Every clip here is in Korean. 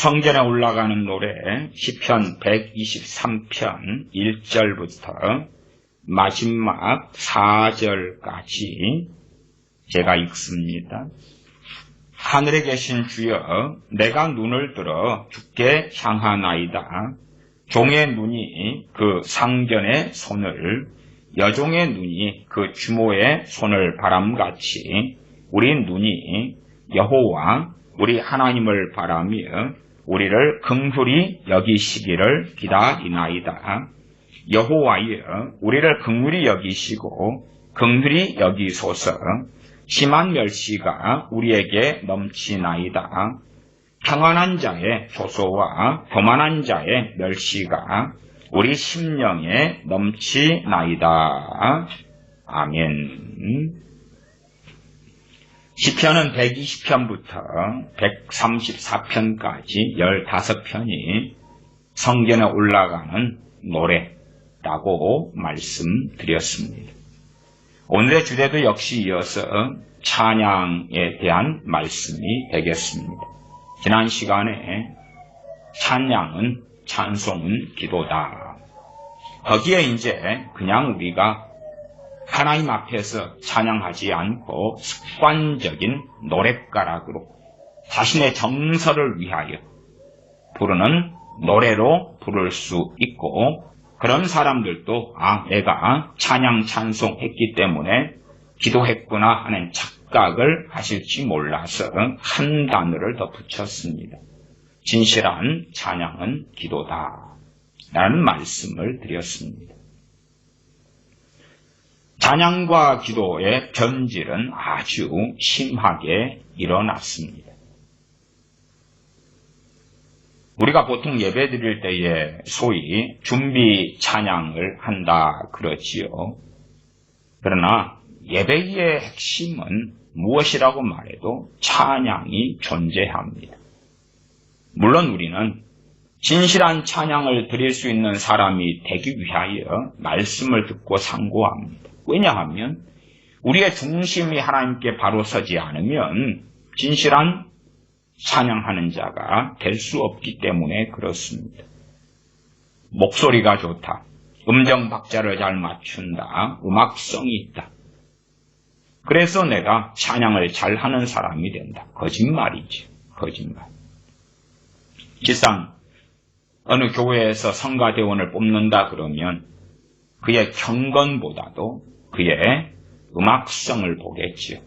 성전에 올라가는 노래 시편 123편 1절부터 마지막 4절까지 제가 읽습니다. 하늘에 계신 주여, 내가 눈을 들어 주께 향하나이다. 종의 눈이 그 상전의 손을, 여종의 눈이 그 주모의 손을 바람같이 우리 눈이 여호와 우리 하나님을 바라며 우리를 긍휼히 여기시기를 기다리나이다. 여호와여, 우리를 긍휼히 여기시고 긍휼히 여기소서. 심한 멸시가 우리에게 넘치나이다. 평안한 자의 효소와 교만한 자의 멸시가 우리 심령에 넘치나이다. 아멘. 시편은 120편부터 134편까지 15편이 성전에 올라가는 노래라고 말씀드렸습니다. 오늘의 주제도 역시 이어서 찬양에 대한 말씀이 되겠습니다. 지난 시간에 찬양은, 찬송은 기도다. 거기에 이제 그냥 우리가 하나님 앞에서 찬양하지 않고 습관적인 노랫가락으로 자신의 정서를 위하여 부르는 노래로 부를 수 있고, 그런 사람들도 내가 찬양 찬송했기 때문에 기도했구나 하는 착각을 하실지 몰라서 한 단어를 더 붙였습니다. 진실한 찬양은 기도다 라는 말씀을 드렸습니다. 찬양과 기도의 변질은 아주 심하게 일어났습니다. 우리가 보통 예배 드릴 때에 소위 준비 찬양을 한다 그러지요. 그러나 예배의 핵심은 무엇이라고 말해도 찬양이 존재합니다. 물론 우리는 진실한 찬양을 드릴 수 있는 사람이 되기 위하여 말씀을 듣고 상고합니다. 왜냐하면 우리의 중심이 하나님께 바로 서지 않으면 진실한 찬양하는 자가 될 수 없기 때문에 그렇습니다. 목소리가 좋다, 음정 박자를 잘 맞춘다, 음악성이 있다, 그래서 내가 찬양을 잘하는 사람이 된다. 거짓말이죠. 거짓말. 실상 어느 교회에서 성가대원을 뽑는다 그러면 그의 경건보다도 그의 음악성을 보겠지요.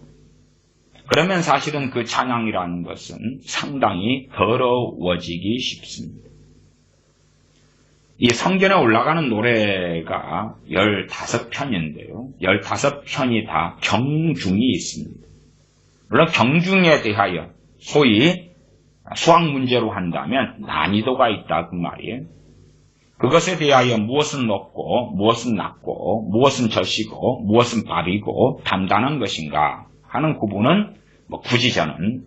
그러면 사실은 그 찬양이라는 것은 상당히 더러워지기 쉽습니다. 이 성전에 올라가는 노래가 15편인데요. 15편이 다 경중이 있습니다. 물론 경중에 대하여 소위 수학 문제로 한다면 난이도가 있다 그 말이에요. 그것에 대하여 무엇은 높고 무엇은 낮고 무엇은 젖이고 무엇은 밥이고 단단한 것인가 하는 구분은 굳이 저는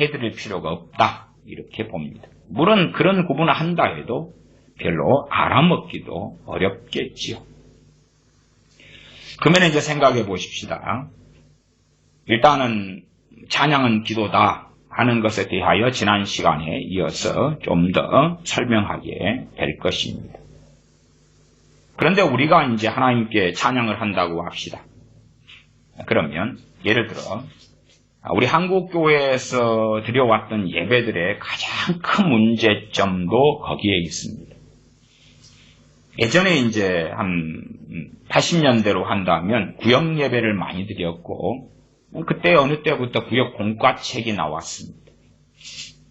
해드릴 필요가 없다 이렇게 봅니다. 물론 그런 구분을 한다 해도 별로 알아먹기도 어렵겠지요. 그러면 이제 생각해 보십시다. 일단은 찬양은 기도다 하는 것에 대하여 지난 시간에 이어서 좀 더 설명하게 될 것입니다. 그런데 우리가 이제 하나님께 찬양을 한다고 합시다. 그러면 예를 들어 우리 한국교회에서 드려왔던 예배들의 가장 큰 문제점도 거기에 있습니다. 예전에 이제 한 80년대로 한다면 구역 예배를 많이 드렸고, 그때 어느 때부터 구역 공과책이 나왔습니다.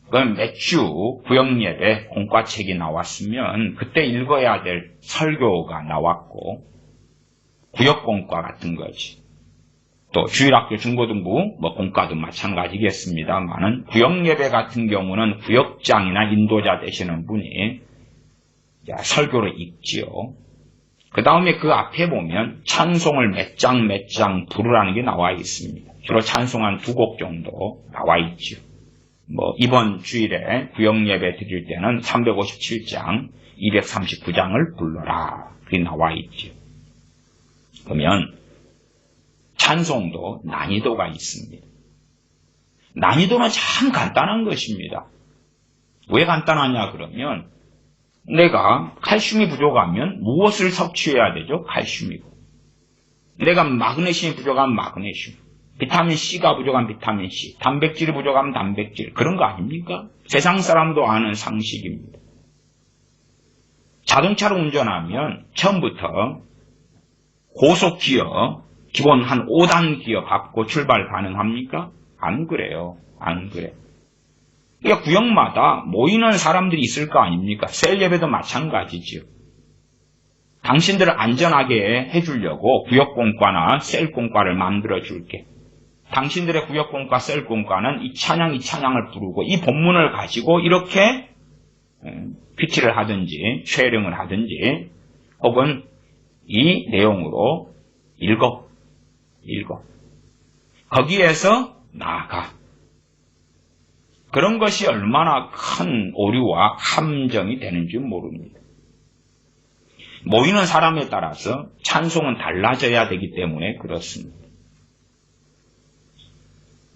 그럼 매주 구역 예배 공과책이 나왔으면 그때 읽어야 될 설교가 나왔고, 구역 공과 같은 거지. 또 주일학교 중고등부 공과도 마찬가지겠습니다만은 구역 예배 같은 경우는 구역장이나 인도자 되시는 분이 설교를 읽지요. 그 다음에 그 앞에 보면 찬송을 몇 장 부르라는 게 나와 있습니다. 주로 찬송 한 2곡 정도 나와 있죠. 이번 주일에 구역 예배 드릴 때는 357장, 239장을 불러라. 그게 나와 있죠. 그러면 찬송도 난이도가 있습니다. 난이도는 참 간단한 것입니다. 왜 간단하냐 그러면 내가 칼슘이 부족하면 무엇을 섭취해야 되죠? 칼슘이고. 내가 마그네슘이 부족하면 마그네슘, 비타민 C가 부족하면 비타민 C, 단백질이 부족하면 단백질. 그런 거 아닙니까? 세상 사람도 아는 상식입니다. 자동차를 운전하면 처음부터 고속 기어, 기본 한 5단 기어 받고 출발 가능합니까? 안 그래요. 안 그래. 그러니까 구역마다 모이는 사람들이 있을 거 아닙니까? 셀 예배도 마찬가지지요. 당신들을 안전하게 해주려고 구역공과나 셀공과를 만들어줄게. 당신들의 구역공과 셀공과는 이 찬양을 부르고 이 본문을 가지고 이렇게 PT를 하든지 쉐어링을 하든지 혹은 이 내용으로 읽어. 거기에서 나아가. 그런 것이 얼마나 큰 오류와 함정이 되는지 모릅니다. 모이는 사람에 따라서 찬송은 달라져야 되기 때문에 그렇습니다.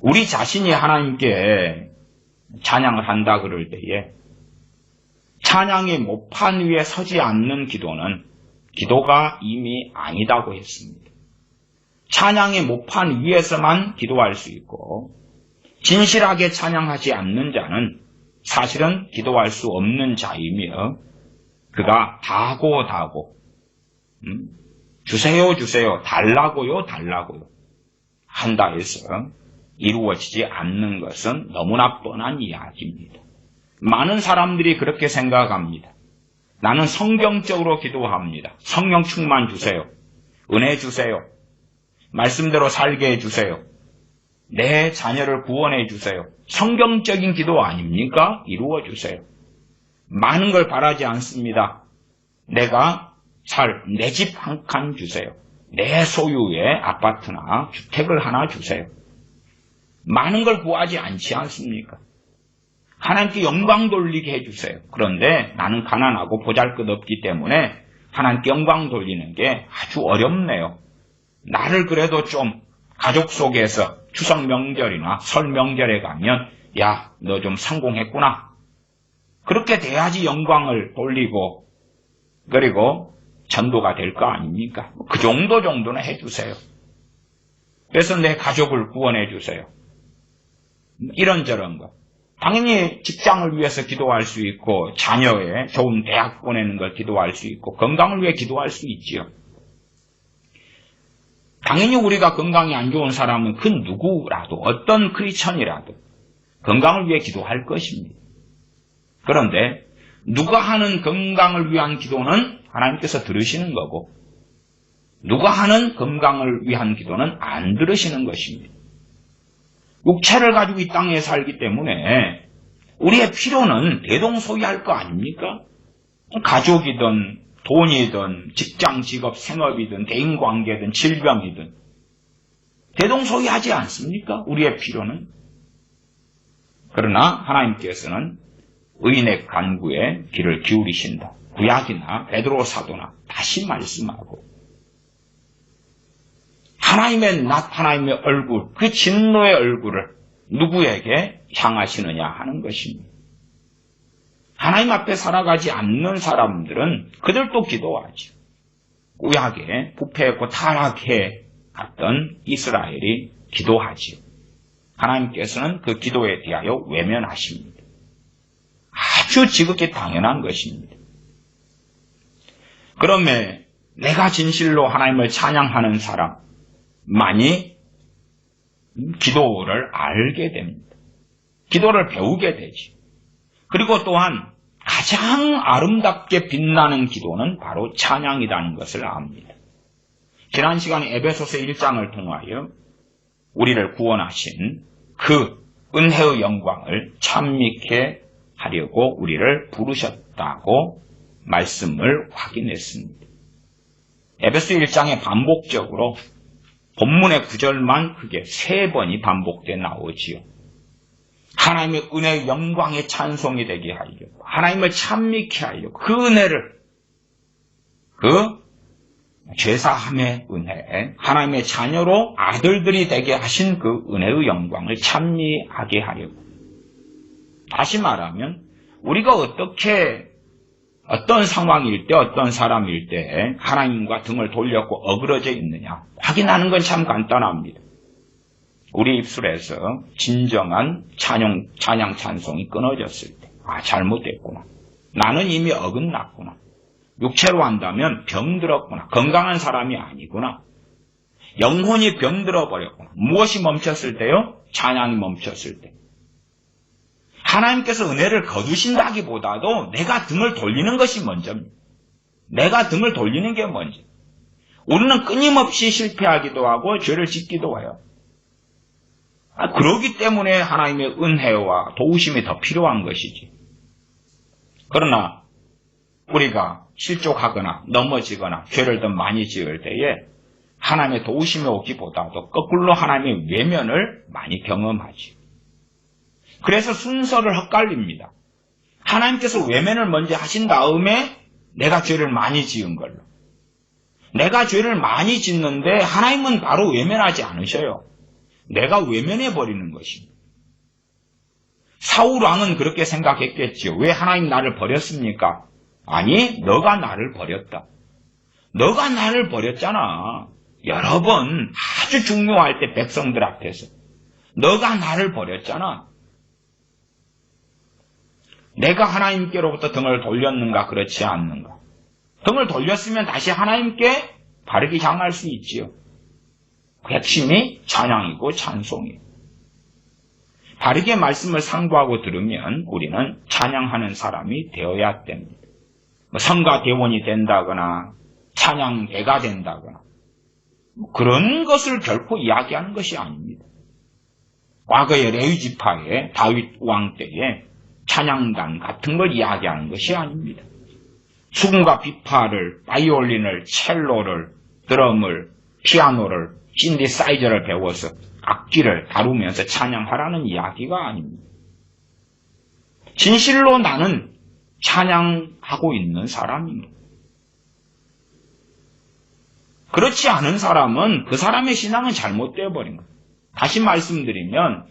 우리 자신이 하나님께 찬양을 한다 그럴 때에 찬양의 모판 위에 서지 않는 기도는 기도가 이미 아니다고 했습니다. 찬양의 모판 위에서만 기도할 수 있고 진실하게 찬양하지 않는 자는 사실은 기도할 수 없는 자이며 그가 다고 주세요 달라고요 한다 해서 이루어지지 않는 것은 너무나 뻔한 이야기입니다. 많은 사람들이 그렇게 생각합니다. 나는 성경적으로 기도합니다. 성령 충만 주세요. 은혜 주세요. 말씀대로 살게 해주세요. 내 자녀를 구원해 주세요. 성경적인 기도 아닙니까? 이루어 주세요. 많은 걸 바라지 않습니다. 내가 내 집 한 칸 주세요. 내 소유의 아파트나 주택을 하나 주세요. 많은 걸 구하지 않지 않습니까? 하나님께 영광 돌리게 해주세요. 그런데 나는 가난하고 보잘것없기 때문에 하나님께 영광 돌리는 게 아주 어렵네요. 나를 그래도 좀 가족 속에서 추석 명절이나 설 명절에 가면 야, 너 좀 성공했구나. 그렇게 돼야지 영광을 돌리고 그리고 전도가 될 거 아닙니까? 그 정도는 해주세요. 그래서 내 가족을 구원해 주세요. 이런저런 것. 당연히 직장을 위해서 기도할 수 있고 자녀의 좋은 대학 보내는 걸 기도할 수 있고 건강을 위해 기도할 수 있지요. 당연히 우리가 건강이 안 좋은 사람은 그 누구라도 어떤 크리스천이라도 건강을 위해 기도할 것입니다. 그런데 누가 하는 건강을 위한 기도는 하나님께서 들으시는 거고 누가 하는 건강을 위한 기도는 안 들으시는 것입니다. 육체를 가지고 이 땅에 살기 때문에 우리의 필요는 대동소이할 거 아닙니까? 가족이든 돈이든 직장, 직업, 생업이든 대인관계든 질병이든 대동소이하지 않습니까? 우리의 필요는. 그러나 하나님께서는 의인의 간구에 귀를 기울이신다. 구약이나 베드로 사도나 다시 말씀하고 하나님의 낯, 하나님의 얼굴, 그 진노의 얼굴을 누구에게 향하시느냐 하는 것입니다. 하나님 앞에 살아가지 않는 사람들은 그들도 기도하죠. 구약에 부패했고 타락해 갔던 이스라엘이 기도하지요. 하나님께서는 그 기도에 대하여 외면하십니다. 아주 지극히 당연한 것입니다. 그러면 내가 진실로 하나님을 찬양하는 사람만이 기도를 알게 됩니다. 기도를 배우게 되지. 그리고 또한 가장 아름답게 빛나는 기도는 바로 찬양이라는 것을 압니다. 지난 시간에 에베소서 1장을 통하여 우리를 구원하신 그 은혜의 영광을 찬미케 하려고 우리를 부르셨다고 말씀을 확인했습니다. 에베소 1장에 반복적으로 본문의 구절만 크게 3번이 반복돼 나오지요. 하나님의 은혜의 영광의 찬송이 되게 하려고 하나님을 찬미케 하려고 그 은혜를 그 죄사함의 은혜 하나님의 자녀로 아들들이 되게 하신 그 은혜의 영광을 찬미하게 하려고 다시 말하면 우리가 어떻게 어떤 상황일 때 어떤 사람일 때 하나님과 등을 돌렸고 어그러져 있느냐 확인하는 건 참 간단합니다. 우리 입술에서 진정한 찬양 찬송이 끊어졌을 때 잘못됐구나. 나는 이미 어긋났구나. 육체로 한다면 병들었구나. 건강한 사람이 아니구나. 영혼이 병들어 버렸구나. 무엇이 멈췄을 때요? 찬양이 멈췄을 때. 하나님께서 은혜를 거두신다기보다도 내가 등을 돌리는 것이 먼저입니다. 내가 등을 돌리는 게 먼저. 우리는 끊임없이 실패하기도 하고 죄를 짓기도 해요. 그러기 때문에 하나님의 은혜와 도우심이 더 필요한 것이지. 그러나 우리가 실족하거나 넘어지거나 죄를 더 많이 지을 때에 하나님의 도우심이 오기보다도 거꾸로 하나님의 외면을 많이 경험하지. 그래서 순서를 헛갈립니다. 하나님께서 외면을 먼저 하신 다음에 내가 죄를 많이 지은 걸로. 내가 죄를 많이 짓는데 하나님은 바로 외면하지 않으셔요. 내가 외면해버리는 것입니다. 사울 왕은 그렇게 생각했겠지요. 왜 하나님 나를 버렸습니까? 아니, 너가 나를 버렸다. 너가 나를 버렸잖아. 여러 번 아주 중요할 때 백성들 앞에서 너가 나를 버렸잖아. 내가 하나님께로부터 등을 돌렸는가 그렇지 않는가. 등을 돌렸으면 다시 하나님께 바르게 향할 수 있지요. 핵심이 찬양이고 찬송이에요. 바르게 말씀을 상고하고 들으면 우리는 찬양하는 사람이 되어야 됩니다. 성가 대원이 된다거나 찬양대가 된다거나 그런 것을 결코 이야기하는 것이 아닙니다. 과거의 레위 지파의 다윗 왕 때에 찬양단 같은 걸 이야기하는 것이 아닙니다. 수금과 비파를, 바이올린을, 첼로를, 드럼을, 피아노를, 신디사이저를 배워서 악기를 다루면서 찬양하라는 이야기가 아닙니다. 진실로 나는 찬양하고 있는 사람입니다. 그렇지 않은 사람은 그 사람의 신앙은 잘못되어 버린 거예요. 다시 말씀드리면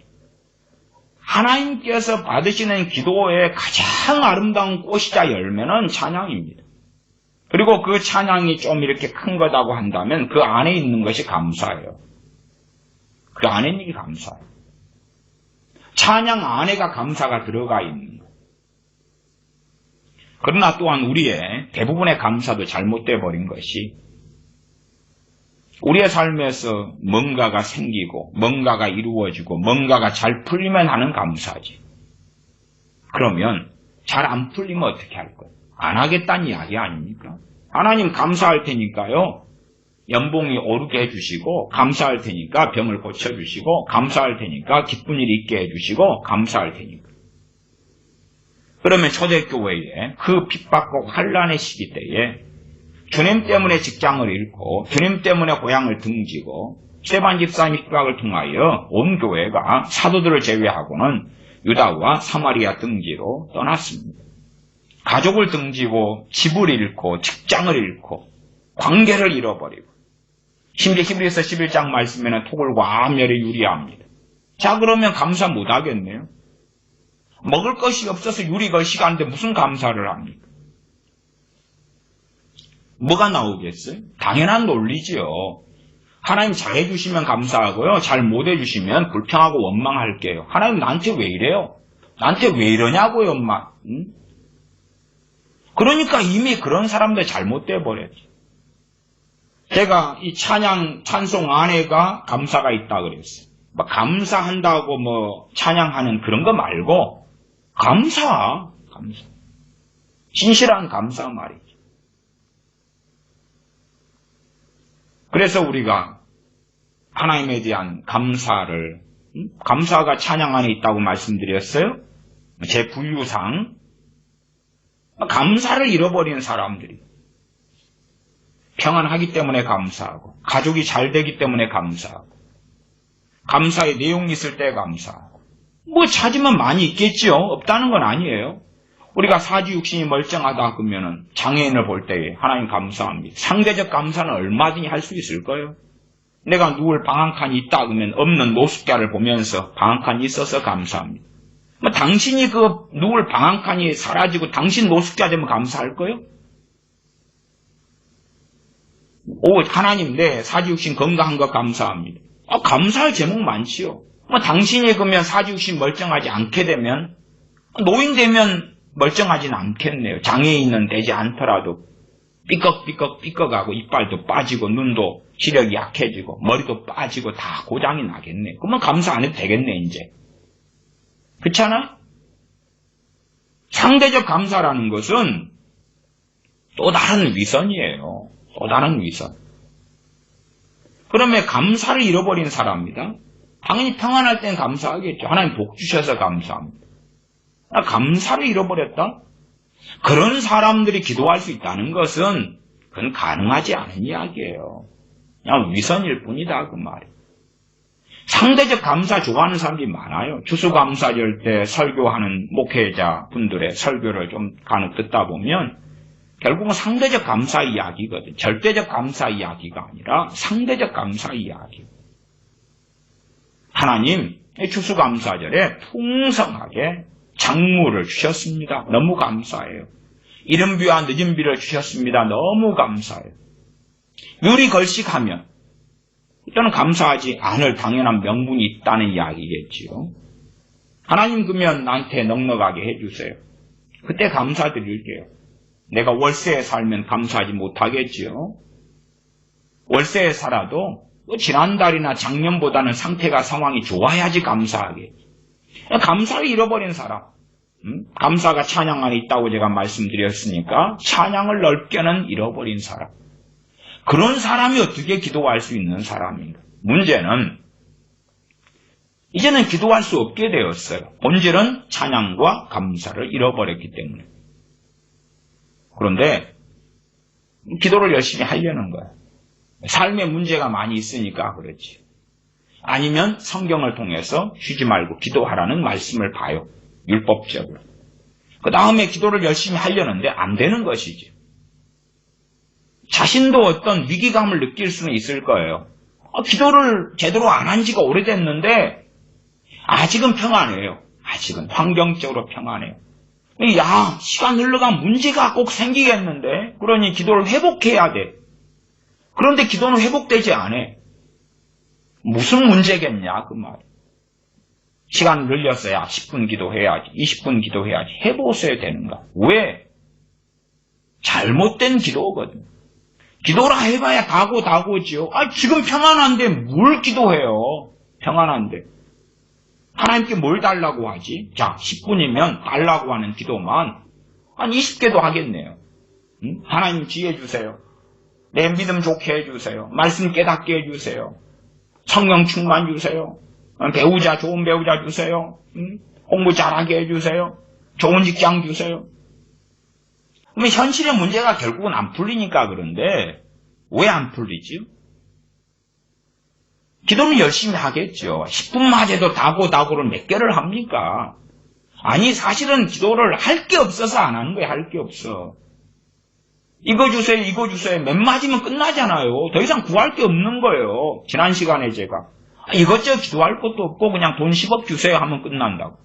하나님께서 받으시는 기도의 가장 아름다운 꽃이자 열매는 찬양입니다. 그리고 그 찬양이 좀 이렇게 큰 거다고 한다면 그 안에 있는 것이 감사예요. 그 안에 있는 게 감사예요. 찬양 안에가 감사가 들어가 있는 거예요. 그러나 또한 우리의 대부분의 감사도 잘못되어 버린 것이 우리의 삶에서 뭔가가 생기고 뭔가가 이루어지고 뭔가가 잘 풀리면 하는 감사지. 그러면 잘 안 풀리면 어떻게 할 거예요? 안 하겠다는 이야기 아닙니까? 하나님 감사할 테니까요. 연봉이 오르게 해주시고 감사할 테니까 병을 고쳐주시고 감사할 테니까 기쁜 일 있게 해주시고 감사할 테니까. 그러면 초대교회에 그 핍박과 환난의 시기 때에 주님 때문에 직장을 잃고 주님 때문에 고향을 등지고 스데반 집사님의 핍박을 통하여 온 교회가 사도들을 제외하고는 유다와 사마리아 등지로 떠났습니다. 가족을 등지고 집을 잃고 직장을 잃고 관계를 잃어버리고 심지어 히브리서 11장 말씀에는 토굴과 암열에 유리합니다. 자, 그러면 감사 못하겠네요. 먹을 것이 없어서 유리 걸 시간인데 무슨 감사를 합니까? 뭐가 나오겠어요? 당연한 논리지요. 하나님 잘해주시면 감사하고요. 잘 못해주시면 불평하고 원망할게요. 하나님 나한테 왜 이래요? 나한테 왜 이러냐고요, 엄마. 응? 그러니까 이미 그런 사람들 잘못돼 버렸죠. 제가 이 찬송 안에가 감사가 있다 그랬어요. 감사한다고 찬양하는 그런 거 말고 감사. 진실한 감사 말이죠. 그래서 우리가 하나님에 대한 감사를, 감사가 찬양 안에 있다고 말씀드렸어요. 제 분류상 감사를 잃어버린 사람들이 평안하기 때문에 감사하고 가족이 잘 되기 때문에 감사하고 감사의 내용이 있을 때 감사하고 찾으면 많이 있겠지요. 없다는 건 아니에요. 우리가 사지육신이 멀쩡하다 그러면은 장애인을 볼 때에 하나님 감사합니다. 상대적 감사는 얼마든지 할 수 있을 거예요. 내가 누울 방한칸이 있다 그러면 없는 노숙자를 보면서 방한칸이 있어서 감사합니다. 뭐 당신이 누울 방한칸이 사라지고 당신 노숙자 되면 감사할 거요? 오, 하나님, 네, 사지육신 건강한 거 감사합니다. 감사할 제목 많지요. 뭐 당신이 그러면 사지육신 멀쩡하지 않게 되면, 노인 되면 멀쩡하진 않겠네요. 장애인은 되지 않더라도 삐걱삐걱하고 이빨도 빠지고 눈도 시력이 약해지고 머리도 빠지고 다 고장이 나겠네. 그러면 감사 안 해도 되겠네 이제. 그렇잖아? 상대적 감사라는 것은 또 다른 위선이에요. 또 다른 위선. 그러면 감사를 잃어버린 사람입니다. 당연히 평안할 땐 감사하겠죠. 하나님 복 주셔서 감사합니다. 감사를 잃어버렸다? 그런 사람들이 기도할 수 있다는 것은 그건 가능하지 않은 이야기예요. 그냥 위선일 뿐이다 그 말이에요. 상대적 감사 좋아하는 사람들이 많아요. 추수감사절 때 설교하는 목회자 분들의 설교를 좀 간혹 듣다 보면 결국은 상대적 감사 이야기거든. 절대적 감사 이야기가 아니라 상대적 감사 이야기. 하나님 추수감사절에 풍성하게 작물을 주셨습니다. 너무 감사해요. 이른 비와 늦은 비를 주셨습니다. 너무 감사해요. 유리 걸식하면 또는 감사하지 않을 당연한 명분이 있다는 이야기겠지요. 하나님 그러면 나한테 넉넉하게 해주세요. 그때 감사드릴게요. 내가 월세에 살면 감사하지 못하겠지요. 월세에 살아도 지난달이나 작년보다는 상황이 좋아야지 감사하겠지. 감사를 잃어버린 사람. 감사가 찬양 안에 있다고 제가 말씀드렸으니까 찬양을 넓게는 잃어버린 사람. 그런 사람이 어떻게 기도할 수 있는 사람인가? 문제는 이제는 기도할 수 없게 되었어요. 본질은 찬양과 감사를 잃어버렸기 때문에. 그런데 기도를 열심히 하려는 거예요. 삶에 문제가 많이 있으니까 그렇지. 아니면 성경을 통해서 쉬지 말고 기도하라는 말씀을 봐요. 율법적으로. 그 다음에 기도를 열심히 하려는데 안 되는 것이지. 자신도 어떤 위기감을 느낄 수는 있을 거예요. 기도를 제대로 안 한 지가 오래됐는데 아직은 평안해요. 아직은 환경적으로 평안해요. 야, 시간 흘러가면 문제가 꼭 생기겠는데 그러니 기도를 회복해야 돼. 그런데 기도는 회복되지 않아. 무슨 문제겠냐 그 말. 시간 늘렸어야 10분 기도해야지 20분 기도해야지 해보셔야 되는가. 왜? 잘못된 기도거든. 기도라 해봐야 다고지요. 지금 평안한데 뭘 기도해요. 평안한데 하나님께 뭘 달라고 하지? 자 10분이면 달라고 하는 기도만 한 20개도 하겠네요. 하나님 지혜 주세요. 내 믿음 좋게 해주세요. 말씀 깨닫게 해주세요. 성령 충만 주세요. 배우자, 좋은 배우자 주세요. 공부 잘하게 해주세요. 좋은 직장 주세요. 그러면 현실의 문제가 결국은 안 풀리니까 그런데 왜 안 풀리지? 기도는 열심히 하겠죠. 10분만 해도 다고를 몇 개를 합니까? 아니 사실은 기도를 할 게 없어서 안 하는 거예요. 할 게 없어. 이거 주세요, 이거 주세요. 몇 맞으면 끝나잖아요. 더 이상 구할 게 없는 거예요. 지난 시간에 제가 이것저것 기도할 것도 없고 그냥 돈 10억 주세요 하면 끝난다고.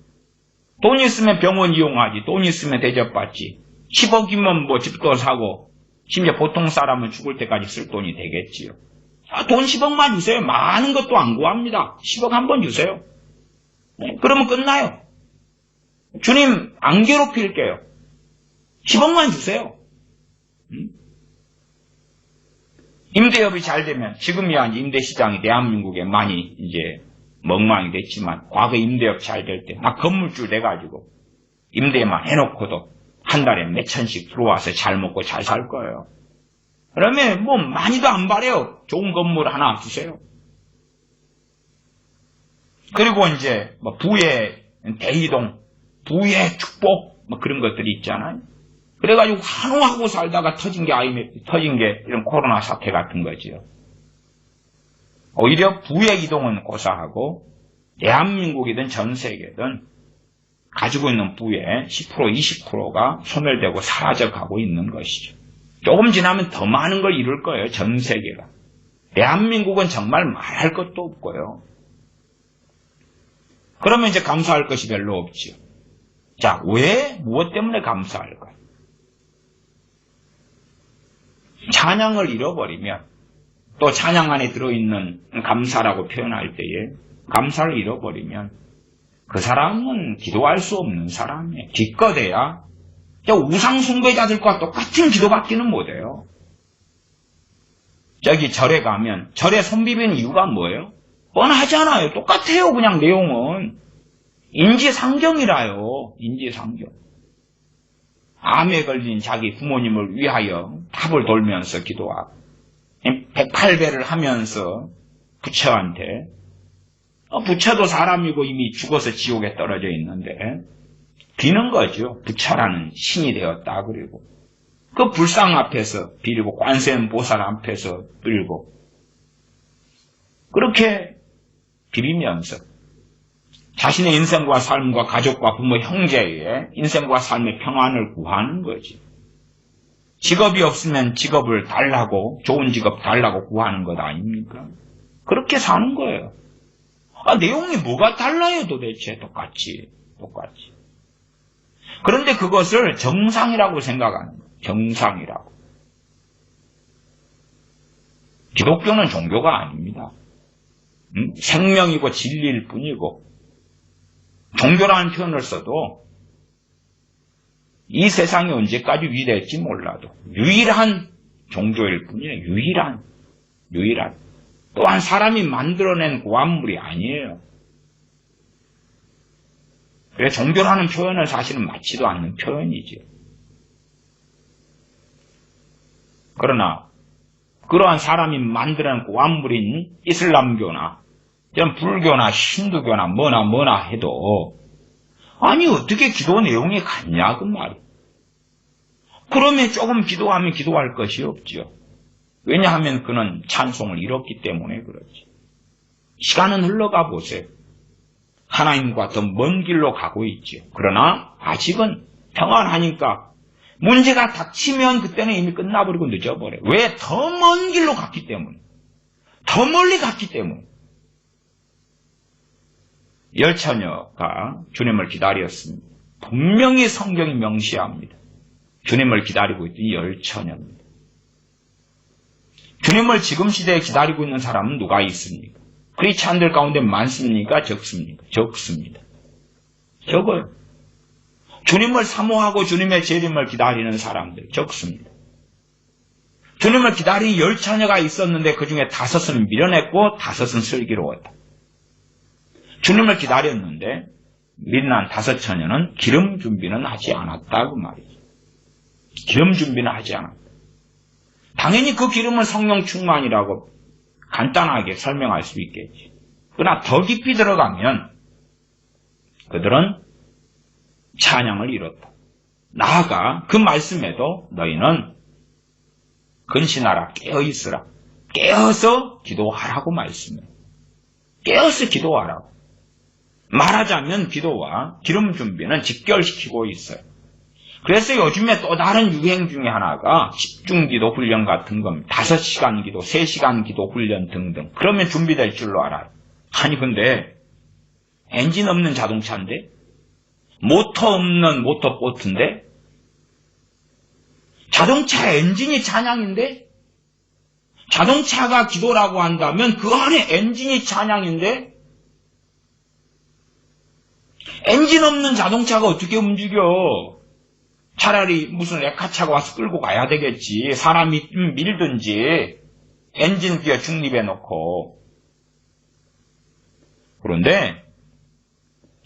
돈 있으면 병원 이용하지. 돈 있으면 대접받지. 10억이면 뭐 집도 사고 심지어 보통 사람은 죽을 때까지 쓸 돈이 되겠지요. 돈 10억만 주세요. 많은 것도 안 구합니다. 10억 한번 주세요. 네, 그러면 끝나요. 주님 안 괴롭힐게요. 10억만 주세요. 임대업이 잘 되면 지금이야 임대시장이 대한민국에 많이 이제 멍망이 됐지만 과거 임대업 잘 될 때 나 건물주 돼가지고 임대만 해놓고도 한 달에 몇 천씩 들어와서 잘 먹고 잘 살 거예요. 그러면 뭐 많이도 안 바래요. 좋은 건물 하나 주세요. 그리고 이제 뭐 부의 대이동, 부의 축복 뭐 그런 것들이 있잖아요. 그래가지고 환호하고 살다가 터진 게 이런 코로나 사태 같은 거지요. 오히려 부의 이동은 고사하고 대한민국이든 전 세계든 가지고 있는 부의 10% 20%가 소멸되고 사라져가고 있는 것이죠. 조금 지나면 더 많은 걸 이룰 거예요. 전 세계가. 대한민국은 정말 말할 것도 없고요. 그러면 이제 감사할 것이 별로 없죠. 자, 왜? 무엇 때문에 감사할까요? 찬양을 잃어버리면, 또 찬양 안에 들어있는 감사라고 표현할 때에 감사를 잃어버리면 그 사람은 기도할 수 없는 사람이에요. 기껏해야 우상 숭배자들과 똑같은 기도밖에는 못해요. 저기 절에 가면 절에 손 비비는 이유가 뭐예요? 뻔하잖아요. 똑같아요. 그냥 내용은. 인지상정이라요. 인지상정. 암에 걸린 자기 부모님을 위하여 탑을 돌면서 기도하고 108배를 하면서 부처한테 부처도 사람이고 이미 죽어서 지옥에 떨어져 있는데 비는 거죠. 부처라는 신이 되었다. 그리고 그 불상 앞에서 빌고 관세음보살 앞에서 빌고 그렇게 빌면서 자신의 인생과 삶과 가족과 부모 형제의 인생과 삶의 평안을 구하는 거지. 직업이 없으면 직업을 달라고 좋은 직업 달라고 구하는 것 아닙니까? 그렇게 사는 거예요. 내용이 뭐가 달라요 도대체? 똑같이. 그런데 그것을 정상이라고 생각하는 거예요. 정상이라고. 기독교는 종교가 아닙니다. 생명이고 진리일 뿐이고 종교라는 표현을 써도 이 세상이 언제까지 위대할지 몰라도 유일한 종교일 뿐이에요. 유일한. 또한 사람이 만들어낸 고안물이 아니에요. 그래서 종교라는 표현은 사실은 맞지도 않는 표현이지. 그러나 그러한 사람이 만들어낸 고안물인 이슬람교나 불교나 힌두교나 뭐나 해도 아니 어떻게 기도 내용이 같냐 그 말이에요. 그러면 조금 기도하면 기도할 것이 없죠. 왜냐하면 그는 찬송을 잃었기 때문에 그렇지. 시간은 흘러가 보세요. 하나님과 더 먼 길로 가고 있죠. 그러나 아직은 평안하니까 문제가 닥치면 그때는 이미 끝나버리고 늦어버려요. 왜? 더 먼 길로 갔기 때문에. 더 멀리 갔기 때문에. 열처녀가 주님을 기다렸습니다. 분명히 성경이 명시합니다. 주님을 기다리고 있던 열처녀입니다. 주님을 지금 시대에 기다리고 있는 사람은 누가 있습니까? 크리스찬들 가운데 많습니까? 적습니까? 적습니다. 적어요. 주님을 사모하고 주님의 재림을 기다리는 사람들 적습니다. 주님을 기다리는 열처녀가 있었는데 그 중에 5은 밀어냈고 5은 슬기로웠다. 주님을 기다렸는데 밀어난 5처녀는 기름 준비는 하지 않았다고 말이죠. 기름 준비는 하지 않았다. 당연히 그 기름은 성령 충만이라고 간단하게 설명할 수 있겠지. 그러나 더 깊이 들어가면 그들은 찬양을 잃었다. 나아가 그 말씀에도 너희는 근신하라, 깨어있으라. 깨어서 기도하라고 말씀해요. 깨어서 기도하라고. 말하자면 기도와 기름 준비는 직결시키고 있어요. 그래서 요즘에 또 다른 유행 중에 하나가 집중기도 훈련 같은 겁니다. 5시간 기도, 3시간 기도 훈련 등등. 그러면 준비될 줄로 알아요. 아니 근데 엔진 없는 자동차인데? 모터 없는 모터보트인데? 자동차 엔진이 찬양인데? 자동차가 기도라고 한다면 그 안에 엔진이 찬양인데? 엔진 없는 자동차가 어떻게 움직여? 차라리 무슨 레카차가 와서 끌고 가야 되겠지. 사람이 밀든지 엔진 기어 중립해 놓고. 그런데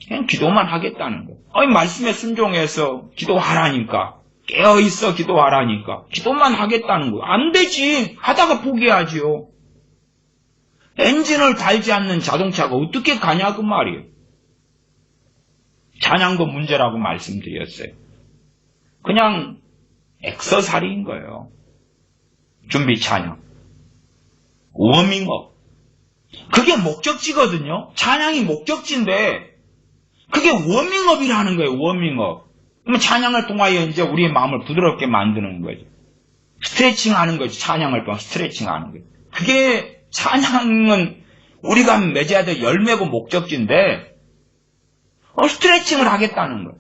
그냥 기도만 하겠다는 거예요. 아니 말씀에 순종해서 기도하라니까. 깨어있어 기도하라니까. 기도만 하겠다는 거예요. 안 되지. 하다가 포기하지요. 엔진을 달지 않는 자동차가 어떻게 가냐 그 말이에요. 찬양도 문제라고 말씀드렸어요. 그냥 액서사리인 거예요. 준비 찬양. 워밍업. 그게 목적지거든요. 찬양이 목적지인데 그게 워밍업이라는 거예요. 워밍업. 그러면 찬양을 통하여 이제 우리의 마음을 부드럽게 만드는 거죠. 스트레칭하는 거죠. 찬양을 통해 스트레칭하는 거죠. 그게 찬양은 우리가 맺어야 될 열매고 목적지인데 스트레칭을 하겠다는 거예요.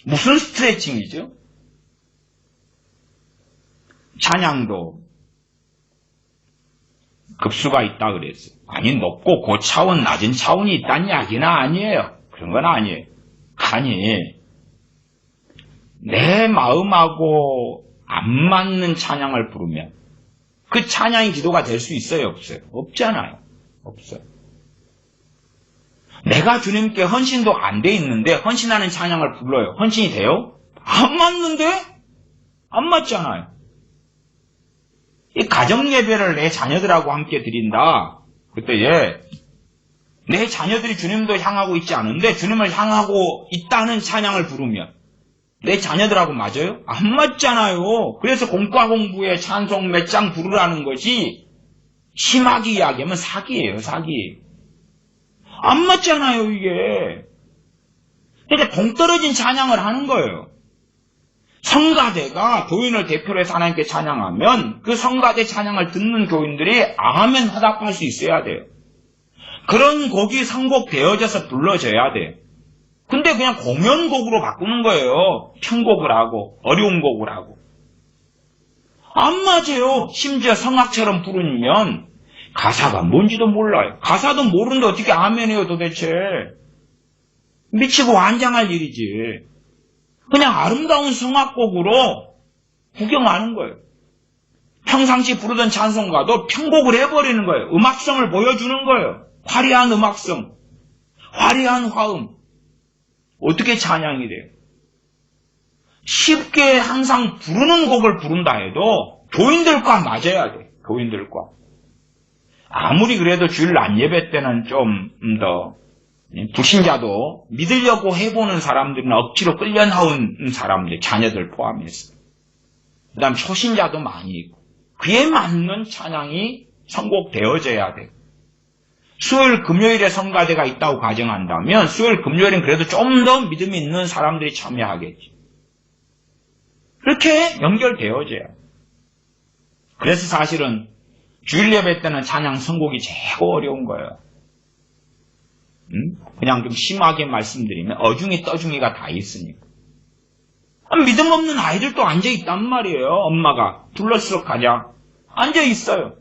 무슨 스트레칭이죠? 찬양도 급수가 있다 그랬어요. 아니, 높고 고차원, 낮은 차원이 있다는 이야기는 아니에요. 그런 건 아니에요. 아니, 내 마음하고 안 맞는 찬양을 부르면 그 찬양이 기도가 될 수 있어요? 없어요? 없잖아요. 없어요. 내가 주님께 헌신도 안 돼 있는데 헌신하는 찬양을 불러요. 헌신이 돼요? 안 맞는데? 안 맞잖아요. 이 가정예배를 내 자녀들하고 함께 드린다. 그때에 내 자녀들이 주님도 향하고 있지 않은데 주님을 향하고 있다는 찬양을 부르면 내 자녀들하고 맞아요? 안 맞잖아요. 그래서 공과공부에 찬송 몇 장 부르라는 것이 심하게 이야기하면 사기예요. 사기. 안 맞잖아요, 이게. 그러니까 동떨어진 찬양을 하는 거예요. 성가대가 교인을 대표로 해서 하나님께 찬양하면 그 성가대 찬양을 듣는 교인들이 아멘 화답할 수 있어야 돼요. 그런 곡이 선곡되어져서 불러져야 돼요. 근데 그냥 공연곡으로 바꾸는 거예요. 편곡을 하고 어려운 곡을 하고. 안 맞아요. 심지어 성악처럼 부르면 가사가 뭔지도 몰라요. 가사도 모르는데 어떻게 아멘해요 도대체. 미치고 환장할 일이지. 그냥 아름다운 성악곡으로 구경하는 거예요. 평상시 부르던 찬송가도 편곡을 해버리는 거예요. 음악성을 보여주는 거예요. 화려한 음악성, 화려한 화음. 어떻게 찬양이 돼요? 쉽게 항상 부르는 곡을 부른다 해도 교인들과 맞아야 돼. 교인들과. 아무리 그래도 주일 낮 예배 때는 좀 더 불신자도 믿으려고 해보는 사람들은 억지로 끌려 나온 사람들, 자녀들 포함해서. 그 다음 초신자도 많이 있고. 그에 맞는 찬양이 선곡되어져야 돼. 수요일, 금요일에 성가대가 있다고 가정한다면 수요일, 금요일은 그래도 좀 더 믿음이 있는 사람들이 참여하겠지. 그렇게 연결되어져야 돼. 그래서 사실은 주일 예배 때는 찬양 선곡이 최고 어려운 거예요. 그냥 좀 심하게 말씀드리면 어중이 떠중이가 다 있으니까. 믿음 없는 아이들도 앉아있단 말이에요. 엄마가 불러수록 가자. 앉아있어요.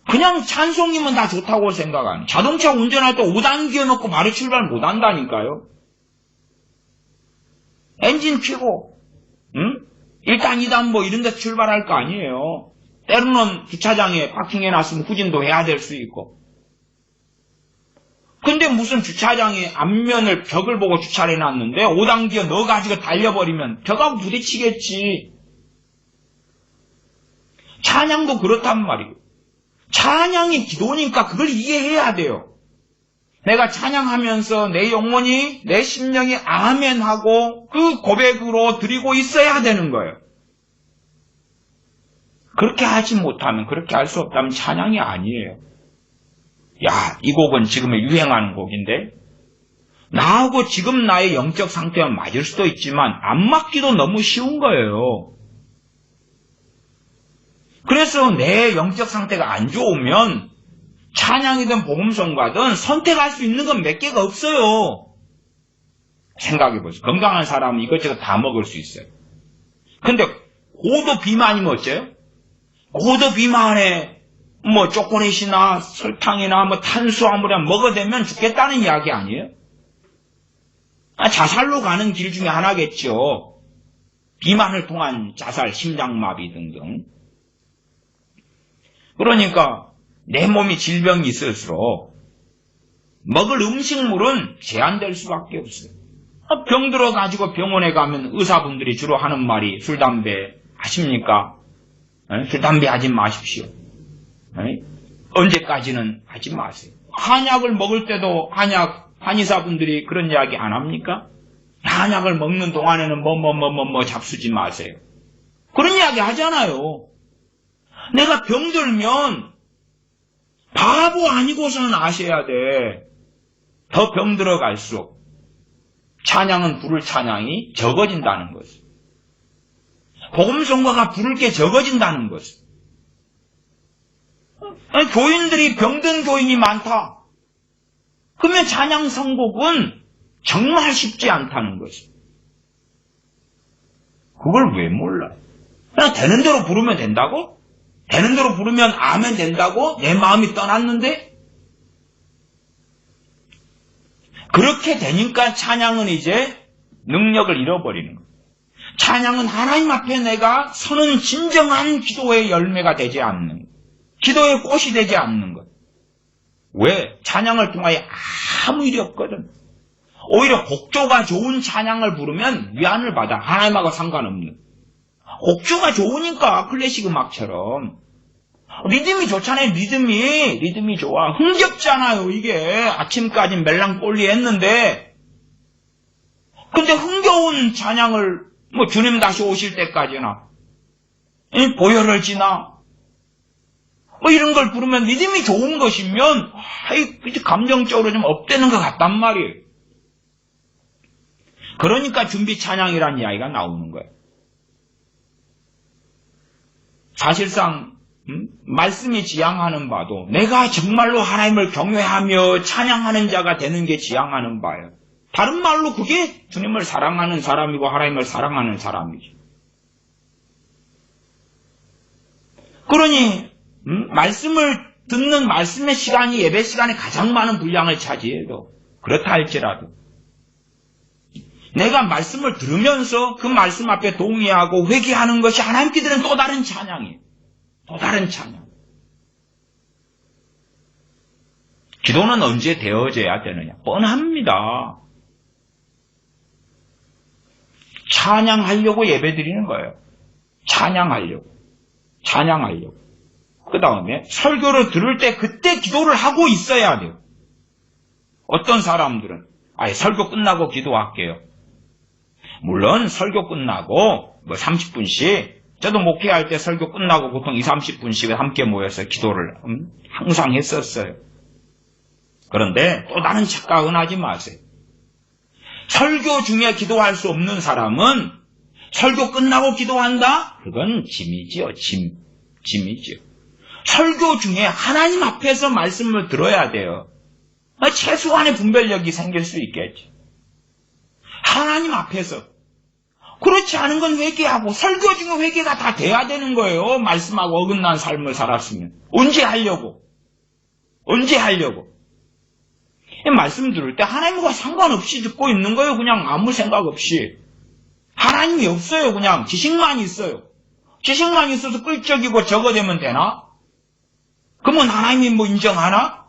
그냥 찬송이면 다 좋다고 생각하는. 자동차 운전할 때 5단 기어놓고 바로 출발 못한다니까요. 엔진 켜고 1단, 2단 뭐 이런 데서 출발할 거 아니에요. 때로는 주차장에 파킹해놨으면 후진도 해야 될 수 있고. 근데 무슨 주차장에 앞면을 벽을 보고 주차를 해놨는데 5단 기어 넣어가지고 달려버리면 벽하고 부딪히겠지. 찬양도 그렇단 말이에요. 찬양이 기도니까 그걸 이해해야 돼요. 내가 찬양하면서 내 영혼이, 내 심령이 아멘하고 그 고백으로 드리고 있어야 되는 거예요. 그렇게 하지 못하면, 그렇게 할 수 없다면 찬양이 아니에요. 야, 이 곡은 지금에 유행하는 곡인데 나하고 지금 나의 영적 상태와 맞을 수도 있지만 안 맞기도 너무 쉬운 거예요. 그래서 내 영적 상태가 안 좋으면 찬양이든 복음성가든 선택할 수 있는 건 몇 개가 없어요. 생각해보세요. 건강한 사람은 이것저것 다 먹을 수 있어요. 근데 고도 비만이면 어째요? 고도 비만에 뭐 초콜릿이나 설탕이나 뭐 탄수화물이나 먹어대면 죽겠다는 이야기 아니에요? 자살로 가는 길 중에 하나겠죠. 비만을 통한 자살, 심장마비 등등. 그러니까 내 몸이 질병이 있을수록 먹을 음식물은 제한될 수밖에 없어요. 병 들어가지고 병원에 가면 의사분들이 주로 하는 말이 술, 담배 하십니까? 술, 담배 하지 마십시오. 언제까지는 하지 마세요. 한약을 먹을 때도 한의사분들이 그런 이야기 안 합니까? 한약을 먹는 동안에는 뭐 잡수지 마세요. 그런 이야기 하잖아요. 내가 병들면 바보 아니고서는 아셔야 돼. 더 병 들어갈수록 찬양은 부를 찬양이 적어진다는 것을. 복음성가가 부를 게 적어진다는 것을. 교인들이 병든 교인이 많다. 그러면 찬양 선곡은 정말 쉽지 않다는 것입니다. 그걸 왜 몰라요? 그냥 되는 대로 부르면 된다고? 되는 대로 부르면 아멘 된다고? 내 마음이 떠났는데? 그렇게 되니까 찬양은 이제 능력을 잃어버리는 거예요. 찬양은 하나님 앞에 내가 서는 진정한 기도의 열매가 되지 않는 거예요. 기도의 꽃이 되지 않는 것. 왜? 찬양을 통하여 아무 일이 없거든. 오히려 곡조가 좋은 찬양을 부르면 위안을 받아. 하나님하고 상관없는. 곡조가 좋으니까 클래식 음악처럼. 리듬이 좋잖아요. 리듬이 좋아. 흥겹잖아요. 이게 아침까지 멜랑꼴리 했는데. 근데 흥겨운 찬양을 주님 다시 오실 때까지나 보혈을 지나 이런 걸 부르면 리듬이 좋은 것이면 감정적으로 좀 업되는 것 같단 말이에요. 그러니까 준비 찬양이라는 이야기가 나오는 거예요. 사실상 말씀이 지향하는 바도 내가 정말로 하나님을 경외하며 찬양하는 자가 되는 게 지향하는 바예요. 다른 말로 그게 주님을 사랑하는 사람이고 하나님을 사랑하는 사람이죠. 그러니 말씀을 듣는 말씀의 시간이 예배 시간에 가장 많은 분량을 차지해도 그렇다 할지라도 내가 말씀을 들으면서 그 말씀 앞에 동의하고 회개하는 것이 하나님께 드리는 또 다른 찬양이에요. 또 다른 찬양. 기도는 언제 되어져야 되느냐? 뻔합니다. 찬양하려고 예배 드리는 거예요. 찬양하려고. 그 다음에 설교를 들을 때 그때 기도를 하고 있어야 돼요. 어떤 사람들은 설교 끝나고 기도할게요. 물론 설교 끝나고 30분씩 저도 목회할 때 설교 끝나고 보통 20-30분씩 함께 모여서 기도를 항상 했었어요. 그런데 또 다른 착각은 하지 마세요. 설교 중에 기도할 수 없는 사람은 설교 끝나고 기도한다? 그건 짐이지요. 짐이지요. 설교 중에 하나님 앞에서 말씀을 들어야 돼요. 최소한의 분별력이 생길 수 있겠죠. 하나님 앞에서. 그렇지 않은 건 회개하고 설교 중에 회개가 다 돼야 되는 거예요. 말씀하고 어긋난 삶을 살았으면. 언제 하려고? 말씀 들을 때 하나님과 상관없이 듣고 있는 거예요. 그냥 아무 생각 없이. 하나님이 없어요. 그냥 지식만 있어요. 지식만 있어서 끌적이고 적어대면 되나? 그러면 하나님이 인정하나?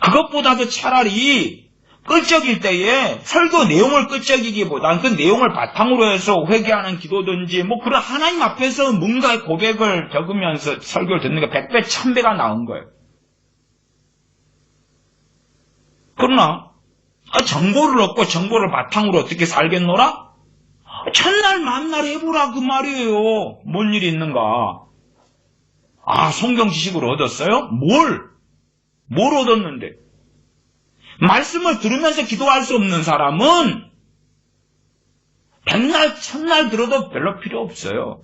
그것보다도 차라리 끌적일 때에 설교 내용을 끌적이기보다는 그 내용을 바탕으로 해서 회개하는 기도든지 그런 하나님 앞에서 뭔가의 고백을 적으면서 설교를 듣는 게 100배, 1000배가 나은 거예요. 그러나 정보를 얻고 정보를 바탕으로 어떻게 살겠노라? 첫날 만날 해보라 그 말이에요. 뭔 일이 있는가? 성경 지식을 얻었어요? 뭘 얻었는데? 말씀을 들으면서 기도할 수 없는 사람은 백날, 천날 들어도 별로 필요 없어요.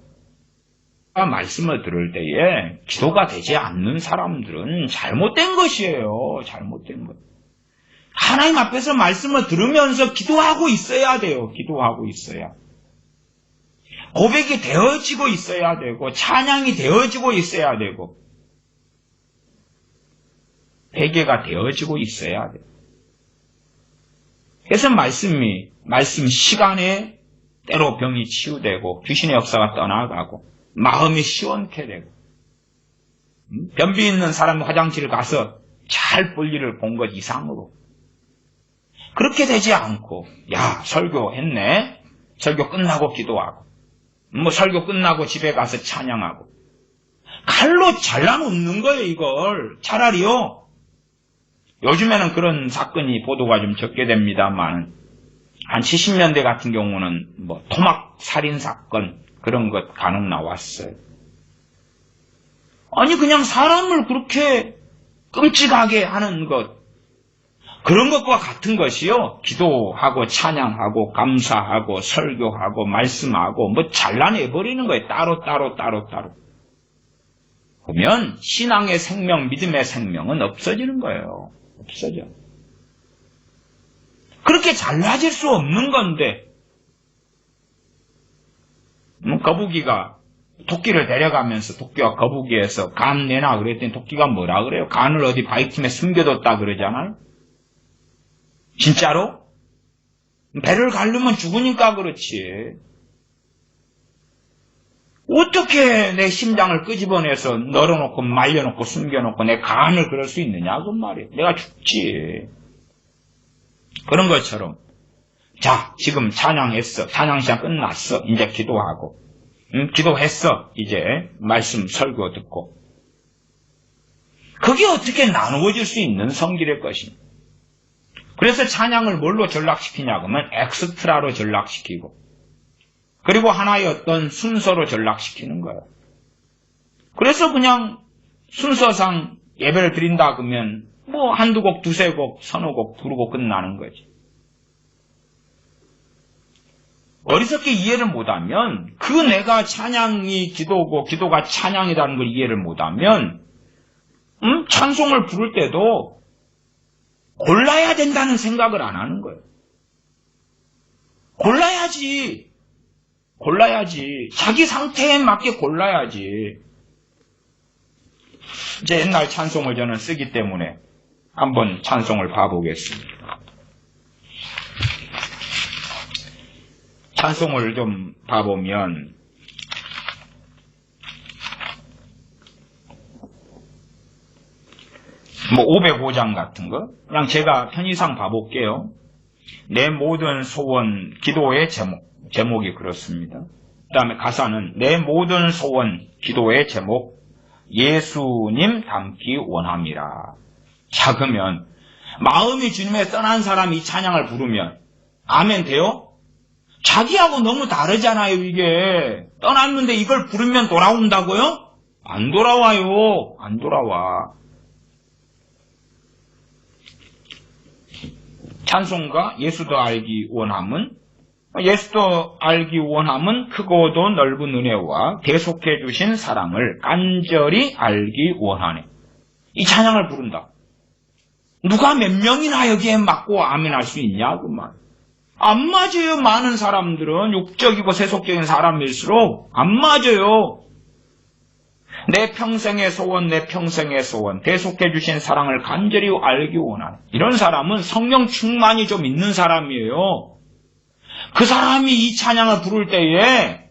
말씀을 들을 때에 기도가 되지 않는 사람들은 잘못된 것이에요. 잘못된 것. 하나님 앞에서 말씀을 들으면서 기도하고 있어야 돼요. 기도하고 있어야. 고백이 되어지고 있어야 되고 찬양이 되어지고 있어야 되고 회개가 되어지고 있어야 돼요. 그래서 말씀 시간에 때로 병이 치유되고 귀신의 역사가 떠나가고 마음이 시원케 되고 변비 있는 사람이 화장실을 가서 잘 볼일을 본 것 이상으로 그렇게 되지 않고 설교했네. 설교 끝나고 기도하고 설교 끝나고 집에 가서 찬양하고 칼로 잘라놓는 거예요. 이걸 차라리요. 요즘에는 그런 사건이 보도가 좀 적게 됩니다만 한 70년대 같은 경우는 토막 살인 사건 그런 것 간혹 나왔어요. 그냥 사람을 그렇게 끔찍하게 하는 것 그런 것과 같은 것이요. 기도하고 찬양하고 감사하고 설교하고 말씀하고 잘라내버리는 거예요. 따로. 그러면 신앙의 생명, 믿음의 생명은 없어지는 거예요. 없어져. 그렇게 잘나질 수 없는 건데, 거북이가 토끼를 데려가면서 토끼와 거북이에서 간 내놔 그랬더니 토끼가 뭐라 그래요? 간을 어디 바위틈에 숨겨뒀다 그러잖아요? 진짜로? 배를 가르면 죽으니까 그렇지. 어떻게 내 심장을 끄집어내서 널어놓고 말려놓고 숨겨놓고 내 간을 그럴 수 있느냐 그 말이에요. 내가 죽지. 그런 것처럼 자 지금 찬양했어. 찬양 시간 끝났어. 이제 기도하고 기도했어. 이제 말씀 설교 듣고 그게 어떻게 나누어질 수 있는 성질의 것입니다. 그래서 찬양을 뭘로 전락시키냐 그러면 엑스트라로 전락시키고 그리고 하나의 어떤 순서로 전락시키는 거예요. 그래서 그냥 순서상 예배를 드린다 그러면 뭐 한두 곡, 두세 곡, 서너 곡 부르고 끝나는 거지. 어리석게 이해를 못하면 그 내가 찬양이 기도고 기도가 찬양이라는 걸 이해를 못하면 찬송을 부를 때도 골라야 된다는 생각을 안 하는 거예요. 골라야지. 자기 상태에 맞게 골라야지. 이제 옛날 찬송을 저는 쓰기 때문에 한번 찬송을 봐보겠습니다. 찬송을 좀 봐보면 뭐 505장 같은 거 그냥 제가 편의상 봐볼게요. 내 모든 소원 기도의 제목이 그렇습니다. 그 다음에 가사는 내 모든 소원 기도의 제목 예수님 닮기 원함이라. 자 그러면 마음이 주님에 떠난 사람이 이 찬양을 부르면 아멘 돼요? 자기하고 너무 다르잖아요. 이게 떠났는데 이걸 부르면 돌아온다고요? 안 돌아와요. 안 돌아와. 찬송가 예수도 알기 원함은 크고도 넓은 은혜와 계속해 주신 사랑을 간절히 알기 원하네. 이 찬양을 부른다. 누가 몇 명이나 여기에 맞고 아멘할 수 있냐 그 말. 안 맞아요. 많은 사람들은 육적이고 세속적인 사람일수록 안 맞아요. 내 평생의 소원 계속해 주신 사랑을 간절히 알기 원하네. 이런 사람은 성령 충만이 좀 있는 사람이에요. 그 사람이 이 찬양을 부를 때에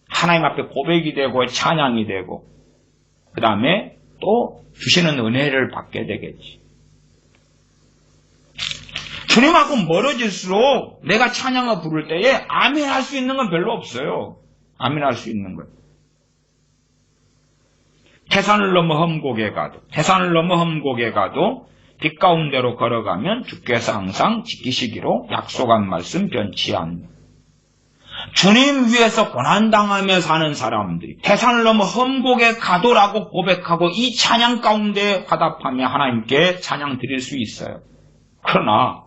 하나님 앞에 고백이 되고 찬양이 되고 그 다음에 또 주시는 은혜를 받게 되겠지. 주님하고 멀어질수록 내가 찬양을 부를 때에 아멘 할 수 있는 건 별로 없어요. 아멘 할 수 있는 건. 태산을 넘어 험곡에 가도 빛 가운데로 걸어가면 주께서 항상 지키시기로 약속한 말씀 변치 않는. 주님 위해서 고난당하며 사는 사람들이 태산을 넘어 험곡에 가도라고 고백하고 이 찬양 가운데 화답하며 하나님께 찬양 드릴 수 있어요. 그러나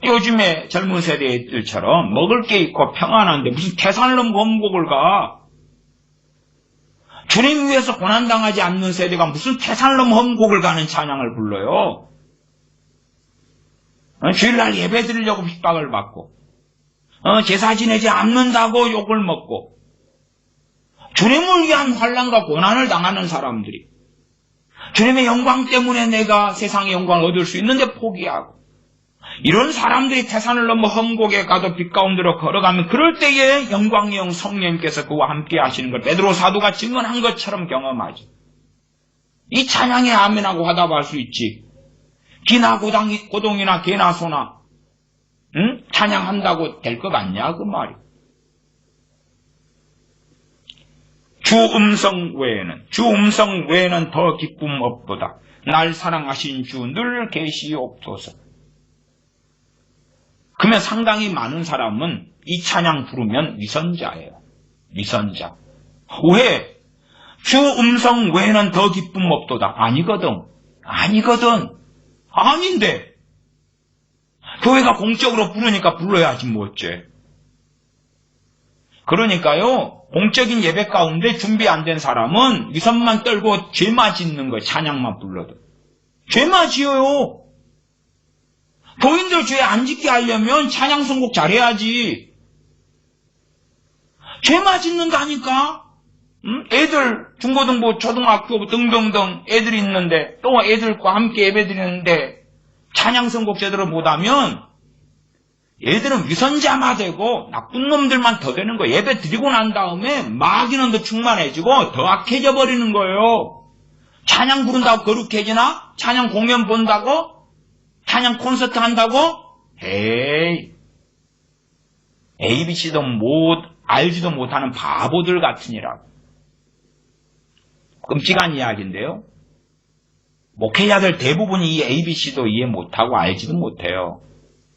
요즘에 젊은 세대들처럼 먹을 게 있고 평안한데 무슨 태산을 넘어 험곡을 가. 주님 위해서 고난당하지 않는 세대가 무슨 태산을 넘어 험곡을 가는 찬양을 불러요. 주일날 예배 드리려고 핍박을 받고 제사 지내지 않는다고 욕을 먹고 주님을 위한 환난과 고난을 당하는 사람들이 주님의 영광 때문에 내가 세상의 영광을 얻을 수 있는데 포기하고 이런 사람들이 태산을 넘어 험곡에 가도 빛 가운데로 걸어가면 그럴 때에 영광의 영 성령님께서 그와 함께 하시는 걸 베드로 사도가 증언한 것처럼 경험하지. 이 찬양에 아멘하고 화답할 수 있지. 기나 고동이나 개나 소나 찬양한다고 될 것 같냐 그 말이. 주 음성 외에는 더 기쁨 없도다. 날 사랑하신 주 늘 계시옵소서. 그러면 상당히 많은 사람은 이 찬양 부르면 위선자예요. 위선자. 왜? 주 음성 외에는 더 기쁨 없도다. 아니거든. 아닌데. 교회가 공적으로 부르니까 불러야지 뭐 어째. 그러니까요. 공적인 예배 가운데 준비 안 된 사람은 위선만 떨고 죄만 짓는 거예요. 찬양만 불러도. 죄만 지어요. 교인들 죄 안 짓게 하려면 찬양 선곡 잘해야지. 죄만 짓는다니까. 애들 중고등부 초등학교 등등등 애들이 있는데 또 애들과 함께 예배드리는데 찬양 선곡 제대로 못하면 얘들은 위선자마 되고 나쁜 놈들만 더 되는 거예요. 예배 드리고 난 다음에 마귀는 더 충만해지고 더 악해져 버리는 거예요. 찬양 부른다고 거룩해지나? 찬양 공연 본다고? 찬양 콘서트 한다고? 에이, ABC도 알지도 못하는 바보들 같으니라고. 끔찍한 이야기인데요. 목회자들 대부분이 이 ABC도 이해 못하고 알지도 못해요.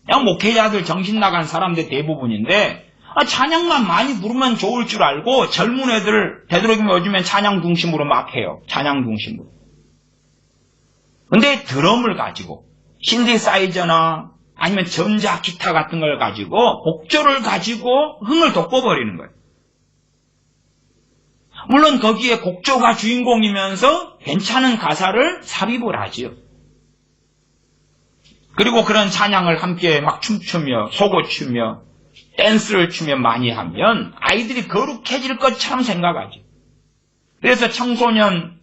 그냥 목회자들 정신 나간 사람들 대부분인데 찬양만 많이 부르면 좋을 줄 알고 젊은 애들 되도록이면 요즘엔 찬양 중심으로 막 해요. 찬양 중심으로. 근데 드럼을 가지고 신디사이저나 아니면 전자 기타 같은 걸 가지고 곡조를 가지고 흥을 돋궈버리는 거예요. 물론 거기에 곡조가 주인공이면서 괜찮은 가사를 삽입을 하지요. 그리고 그런 찬양을 함께 막 춤추며 속옷추며 댄스를 추며 많이 하면 아이들이 거룩해질 것처럼 생각하지. 그래서 청소년들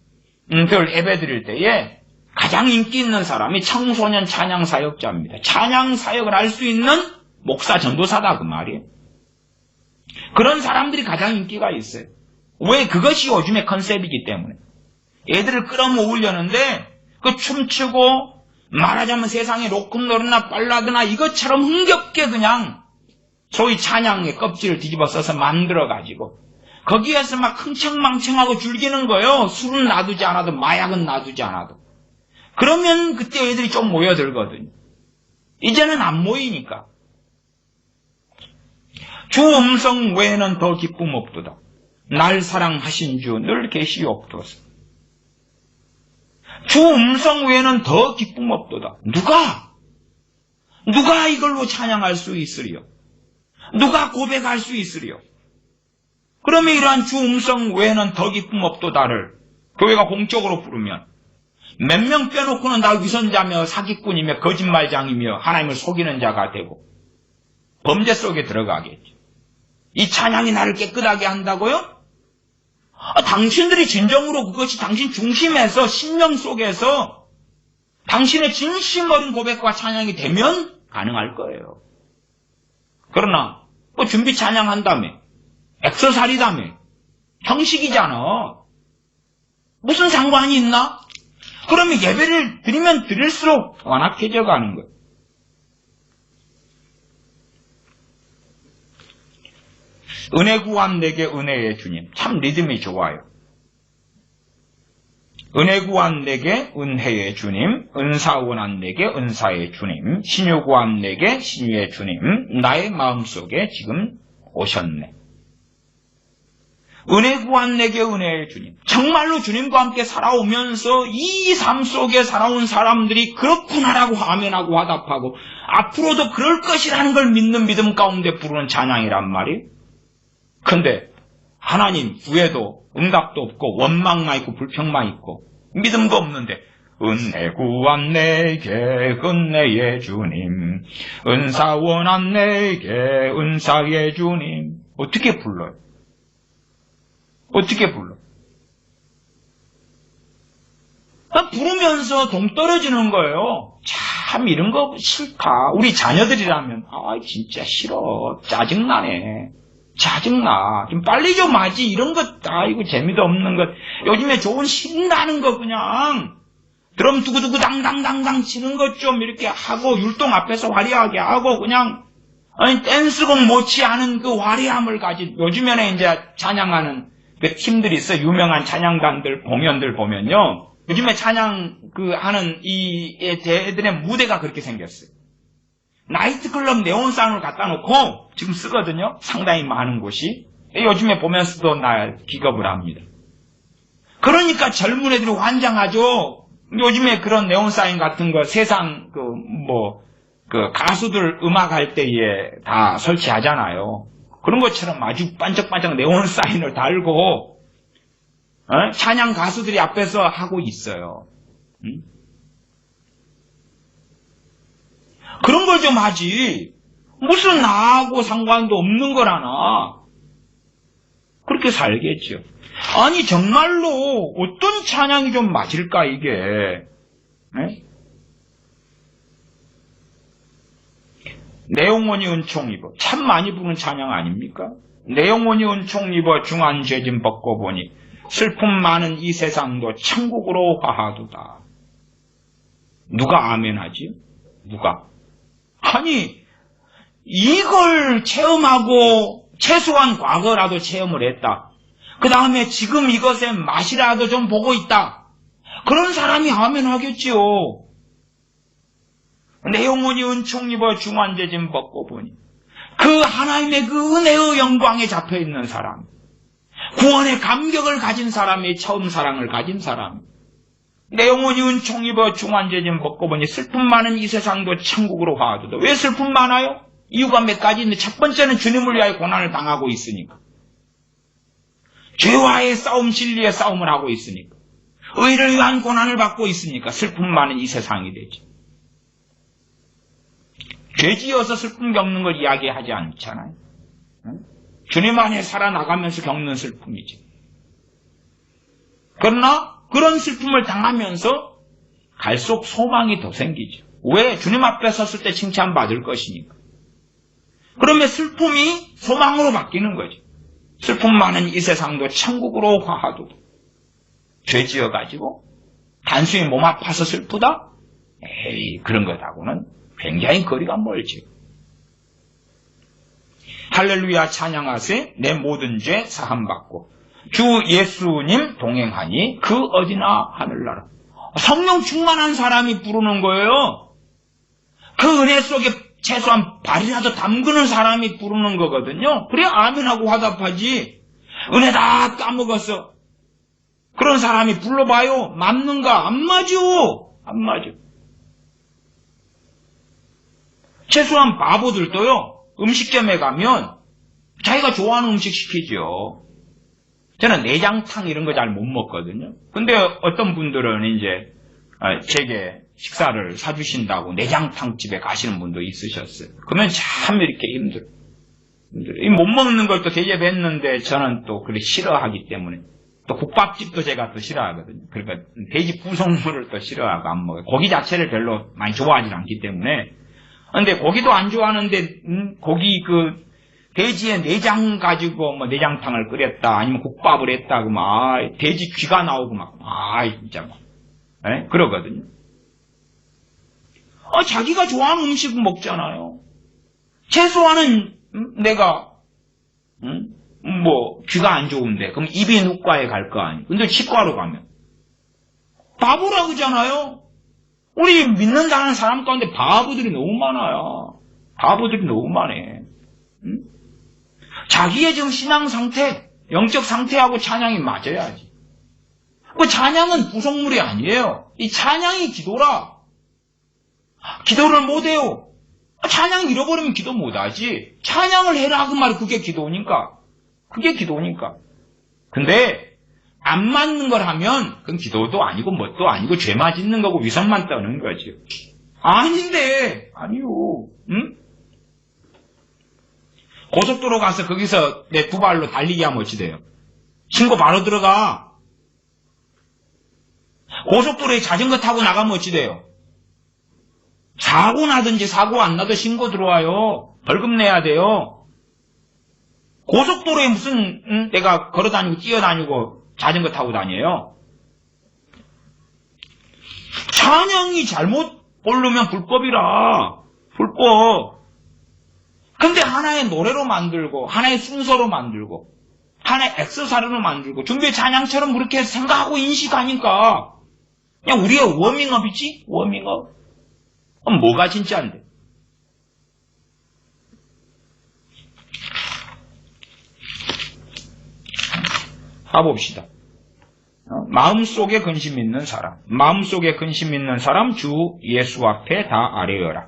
예배 드릴 때에 가장 인기 있는 사람이 청소년 찬양 사역자입니다. 찬양 사역을 할 수 있는 목사 전도사다 그 말이에요. 그런 사람들이 가장 인기가 있어요. 왜? 그것이 요즘의 컨셉이기 때문에. 애들을 끌어모으려는데 그 춤추고 말하자면 세상에 로큰롤이나 발라드나 이것처럼 흥겹게 그냥 소위 찬양의 껍질을 뒤집어 써서 만들어가지고 거기에서 막 흥청망청하고 즐기는 거예요. 술은 놔두지 않아도 마약은 놔두지 않아도. 그러면 그때 애들이 좀 모여들거든요. 이제는 안 모이니까. 주 음성 외에는 더 기쁨 없도다. 날 사랑하신 주 늘 계시옵소서. 주 음성 외에는 더 기쁨 없도다. 누가 이걸로 찬양할 수 있으리요? 누가 고백할 수 있으리요? 그러면 이러한 주 음성 외에는 더 기쁨 없도다를 교회가 공적으로 부르면 몇 명 빼놓고는 나 위선자며 사기꾼이며 거짓말장이며 하나님을 속이는 자가 되고 범죄 속에 들어가겠죠. 이 찬양이 나를 깨끗하게 한다고요? 당신들이 진정으로 그것이 당신 중심에서 심령 속에서 당신의 진심 어린 고백과 찬양이 되면 가능할 거예요. 그러나 준비 찬양한다며 액서살이다며 형식이잖아. 무슨 상관이 있나? 그러면 예배를 드리면 드릴수록 완악해져 가는 거예요. 은혜 구한 내게 은혜의 주님. 참 리듬이 좋아요. 은혜 구한 내게 은혜의 주님, 은사 원한 내게 은사의 주님, 신유 구한 내게 신유의 주님, 나의 마음속에 지금 오셨네. 은혜 구한 내게 은혜의 주님. 정말로 주님과 함께 살아오면서 이 삶 속에 살아온 사람들이 그렇구나라고 아멘하고 화답하고 앞으로도 그럴 것이라는 걸 믿는 믿음 가운데 부르는 찬양이란 말이에요. 근데 하나님 후에도 응답도 없고 원망만 있고 불평만 있고 믿음도 없는데 은혜 구한 내게 은혜의 주님, 은사 원한 내게 은사의 주님. 어떻게 불러요? 어떻게 불러? 부르면서 동떨어지는 거예요. 참 이런 거 싫다. 우리 자녀들이라면 진짜 싫어. 짜증나네. 짜증나. 좀 빨리 좀 하지. 이런 것 이거 재미도 없는 것. 요즘에 좋은 신나는 거 그냥 드럼 두구두구 당당당당 치는 것 좀 이렇게 하고 율동 앞에서 화려하게 하고 그냥 댄스곡 못지 않은 그 화려함을 가진 요즘에는 이제 찬양하는 그 팀들이 있어. 유명한 찬양단들 공연들 보면요. 요즘에 찬양 하는 이 애들의 무대가 그렇게 생겼어요. 나이트클럽 네온사운을 갖다 놓고 지금 쓰거든요. 상당히 많은 곳이. 요즘에 보면서도 날 기겁을 합니다. 그러니까 젊은 애들이 환장하죠. 요즘에 그런 네온사인 같은 거 세상 가수들 음악할 때에 다 설치하잖아요. 그런 것처럼 아주 반짝반짝 네온 사인을 달고 찬양 가수들이 앞에서 하고 있어요. 그런 걸 좀 하지. 무슨 나하고 상관도 없는 거라나. 그렇게 살겠죠. 아니 정말로 어떤 찬양이 좀 맞을까 이게. 네? 내 영혼이 은총 입어. 참 많이 부르는 찬양 아닙니까? 내 영혼이 은총 입어 중한 죄짐 벗고 보니 슬픔 많은 이 세상도 천국으로 화하도다. 누가 아멘하지? 누가? 아니 이걸 체험하고 최소한 과거라도 체험을 했다. 그 다음에 지금 이것의 맛이라도 좀 보고 있다. 그런 사람이 아멘하겠지요. 내 영혼이 은총 입어 중한 죄짐 벗고 보니 그 하나님의 그 은혜의 영광에 잡혀있는 사람, 구원의 감격을 가진 사람이 처음 사랑을 가진 사람, 내 영혼이 은총 입어 중한 죄짐 벗고 보니 슬픔 많은 이 세상도 천국으로 화하도다. 왜 슬픔 많아요? 이유가 몇 가지 있는데 첫 번째는 주님을 위하여 고난을 당하고 있으니까, 죄와의 싸움, 진리의 싸움을 하고 있으니까, 의를 위한 고난을 받고 있으니까 슬픔 많은 이 세상이 되지. 죄지어서 슬픔 겪는 걸 이야기하지 않잖아요. 주님 안에 살아나가면서 겪는 슬픔이지. 그러나 그런 슬픔을 당하면서 갈수록 소망이 더 생기죠. 왜? 주님 앞에 섰을 때 칭찬받을 것이니까. 그러면 슬픔이 소망으로 바뀌는 거죠. 슬픔 많은 이 세상도 천국으로 화하도. 죄지어가지고 단순히 몸 아파서 슬프다? 에이, 그런 것하고는 굉장히 거리가 멀지. 할렐루야 찬양하세. 내 모든 죄 사함받고 주 예수님 동행하니 그 어디나 하늘나라. 성령 충만한 사람이 부르는 거예요. 그 은혜 속에 최소한 발이라도 담그는 사람이 부르는 거거든요. 그래 아멘하고 화답하지. 은혜 다 까먹었어. 그런 사람이 불러봐요. 맞는가? 안 맞죠. 안 맞아. 최소한 바보들도요, 음식점에 가면 자기가 좋아하는 음식 시키죠. 저는 내장탕 이런 거 잘 못 먹거든요. 근데 어떤 분들은 이제 제게 식사를 사주신다고 내장탕 집에 가시는 분도 있으셨어요. 그러면 참 이렇게 힘들어요. 못 먹는 걸 또 대접했는데 저는 또 그렇게 싫어하기 때문에, 또 국밥집도 제가 또 싫어하거든요. 그러니까 돼지 부속물을 또 싫어하고 안 먹어요. 고기 자체를 별로 많이 좋아하지 않기 때문에. 근데 고기도 안 좋아하는데 고기 그 돼지의 내장 가지고 뭐 내장탕을 끓였다 아니면 국밥을 했다 그러면 돼지 귀가 나오고 막 진짜 막 그러거든요. 자기가 좋아하는 음식은 먹잖아요. 최소한은 내가 뭐 귀가 안 좋은데 그럼 이비인후과에 갈 거 아니에요. 근데 치과로 가면 바보라 그러잖아요. 우리 믿는다는 사람 가운데 바보들이 너무 많아요. 바보들이 너무 많아. 자기의 지금 신앙 상태, 영적 상태하고 찬양이 맞아야지. 그 찬양은 부속물이 아니에요. 이 찬양이 기도라. 기도를 못해요. 찬양 잃어버리면 기도 못하지. 찬양을 해라 그 말이 그게 기도니까. 그게 기도니까. 근데 안 맞는 걸 하면 그건 기도도 아니고 뭣도 아니고 죄만 짓는 거고 위선만 떠는 거죠. 아닌데 아니요. 응? 고속도로 가서 거기서 내 두 발로 달리기 하면 어찌 돼요? 신고 바로 들어가. 고속도로에 자전거 타고 나가면 어찌 돼요? 사고 나든지 사고 안 나도 신고 들어와요. 벌금 내야 돼요. 고속도로에 무슨 내가 걸어다니고 뛰어다니고 자전거 타고 다녀요. 찬양이 잘못 부르면 불법이라. 불법. 근데 하나의 노래로 만들고 하나의 순서로 만들고 하나의 엑서사로 만들고 준비 찬양처럼 그렇게 생각하고 인식하니까 그냥 우리가 워밍업이지? 워밍업. 그럼 뭐가 진짜인데? 가봅시다. 마음속에 근심 있는 사람. 마음속에 근심 있는 사람 주 예수 앞에 다 아뢰어라.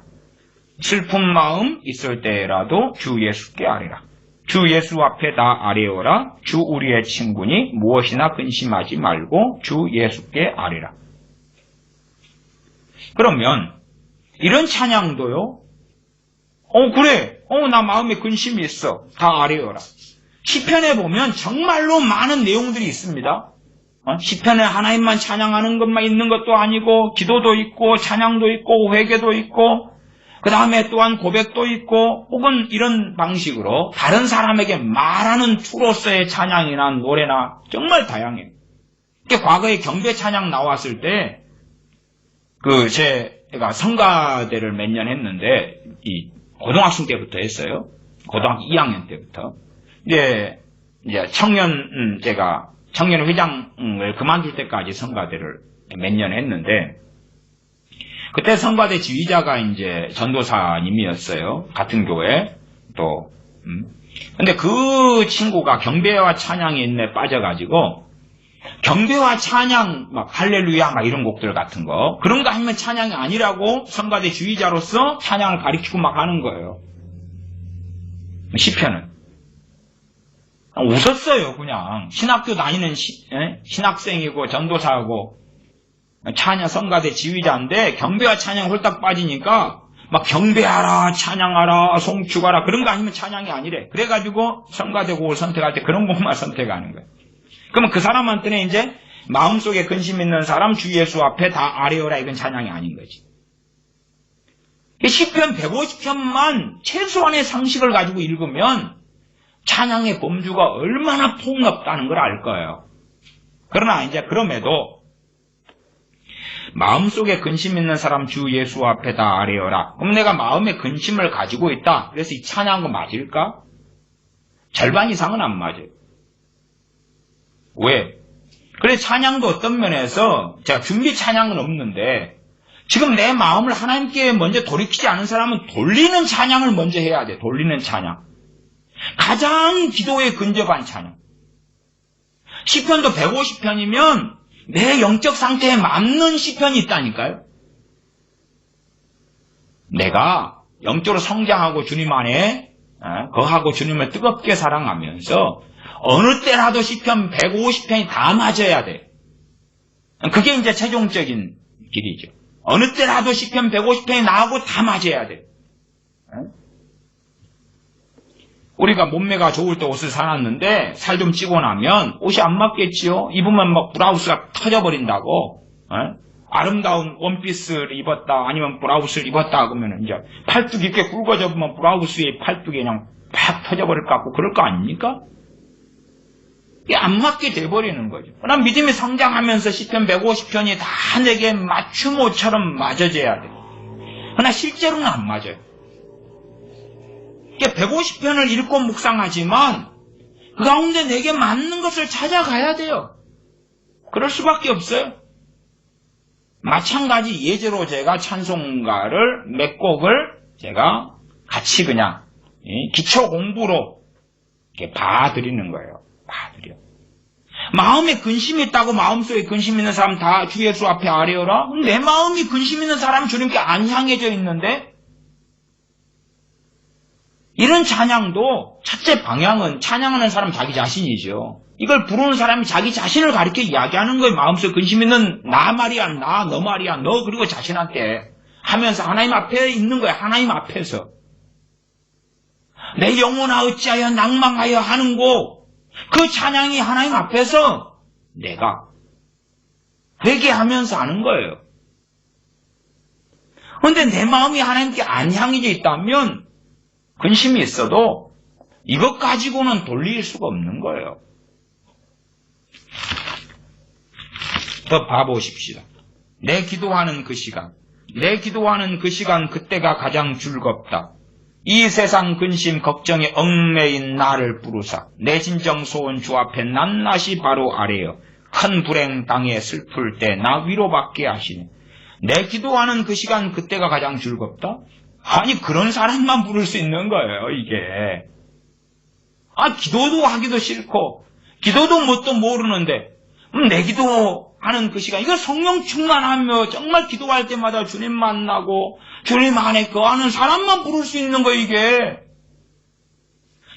슬픈 마음 있을 때라도 주 예수께 아뢰라. 주 예수 앞에 다 아뢰어라. 주 우리의 친구니 무엇이나 근심하지 말고 주 예수께 아뢰라. 그러면 이런 찬양도요. 그래. 나 마음에 근심이 있어. 다 아뢰어라. 시편에 보면 정말로 많은 내용들이 있습니다. 시편에 하나님만 찬양하는 것만 있는 것도 아니고 기도도 있고 찬양도 있고 회개도 있고 그 다음에 또한 고백도 있고 혹은 이런 방식으로 다른 사람에게 말하는 투로서의 찬양이나 노래나 정말 다양해요. 과거에 경배 찬양 나왔을 때 제가 성가대를 몇 년 했는데 이 고등학생 때부터 했어요. 고등학교 2학년 때부터. 이제 제가 청년회장을 그만둘 때까지 성가대를 몇 년 했는데, 그때 성가대 지휘자가 이제 전도사님이었어요. 같은 교회. 또, 근데 그 친구가 경배와 찬양에 빠져가지고, 경배와 찬양, 할렐루야, 이런 곡들 같은 거, 그런 거 하면 찬양이 아니라고 성가대 지휘자로서 찬양을 가리키고 하는 거예요. 시편은. 웃었어요, 그냥. 신학교 다니는 신학생이고 전도사하고 찬양 성가대 지휘자인데 경배와 찬양 홀딱 빠지니까 경배하라, 찬양하라, 송축하라 그런 거 아니면 찬양이 아니래. 그래가지고 성가대 곡을 선택할 때 그런 곡만 선택하는 거예요. 그러면 그 사람한테는 이제 마음속에 근심 있는 사람 주 예수 앞에 다 아뢰어라, 이건 찬양이 아닌 거지. 시편 150편만 최소한의 상식을 가지고 읽으면 찬양의 범주가 얼마나 폭넓다는 걸 알 거예요. 그러나 이제 그럼에도 마음속에 근심 있는 사람 주 예수 앞에 다 아뢰어라. 그럼 내가 마음에 근심을 가지고 있다. 그래서 이 찬양한 거 맞을까? 절반 이상은 안 맞아요. 왜? 그래 찬양도 어떤 면에서 제가 준비 찬양은 없는데 지금 내 마음을 하나님께 먼저 돌이키지 않은 사람은 돌리는 찬양을 먼저 해야 돼. 돌리는 찬양. 가장 기도에 근접한 찬양. 시편도 150편이면 내 영적 상태에 맞는 시편이 있다니까요. 내가 영적으로 성장하고 주님 안에 거하고 주님을 뜨겁게 사랑하면서 어느 때라도 시편 150편이 다 맞아야 돼. 그게 이제 최종적인 길이죠. 어느 때라도 시편 150편이 나하고 다 맞아야 돼. 우리가 몸매가 좋을 때 옷을 사놨는데 살 좀 찌고 나면 옷이 안 맞겠지요. 입으면 브라우스가 터져버린다고. 아름다운 원피스를 입었다 아니면 브라우스를 입었다 그러면 이제 팔뚝 이렇게 굵어져 보면 브라우스의 팔뚝이 그냥 팍 터져버릴 것 같고 그럴 거 아닙니까? 이게 안 맞게 돼버리는 거죠. 그러나 믿음이 성장하면서 시편 150편이 다 내게 맞춤옷처럼 맞아져야 돼. 그러나 실제로는 안 맞아요. 150편을 읽고 묵상하지만 그 가운데 내게 맞는 것을 찾아가야 돼요. 그럴 수밖에 없어요. 마찬가지 예제로 제가 찬송가를 몇 곡을 제가 같이 그냥 기초 공부로 이렇게 봐드리는 거예요. 봐드려. 마음에 근심이 있다고 마음속에 근심 있는 사람 다 주 예수 앞에 아뢰어라? 내 마음이 근심 있는 사람 주님께 안 향해져 있는데 이런 찬양도 첫째 방향은 찬양하는 사람 자기 자신이죠. 이걸 부르는 사람이 자기 자신을 가리켜 이야기하는 거예요. 마음속에 근심 있는 나 말이야, 너 말이야, 너 그리고 자신한테 하면서 하나님 앞에 있는 거예요. 하나님 앞에서. 내 영혼아 어찌하여 낭망하여 하는 곡, 그 찬양이 하나님 앞에서 내가 회개하면서 하는 거예요. 그런데 내 마음이 하나님께 안 향해져 있다면 근심이 있어도 이것 가지고는 돌릴 수가 없는 거예요. 더 봐보십시다. 내 기도하는 그 시간 그때가 가장 즐겁다. 이 세상 근심 걱정에 얽매인 나를 부르사 내 진정 소원 주 앞에 낱낱이 바로 아뢰어 큰 불행 땅에 슬플 때 나 위로받게 하시네. 내 기도하는 그 시간 그때가 가장 즐겁다? 아니 그런 사람만 부를 수 있는 거예요 이게. 기도도 하기도 싫고 기도도 뭣도 모르는데 내 기도하는 그 시간 이거 성령 충만하며 정말 기도할 때마다 주님 만나고 주님 안에 거하는 사람만 부를 수 있는 거예요 이게.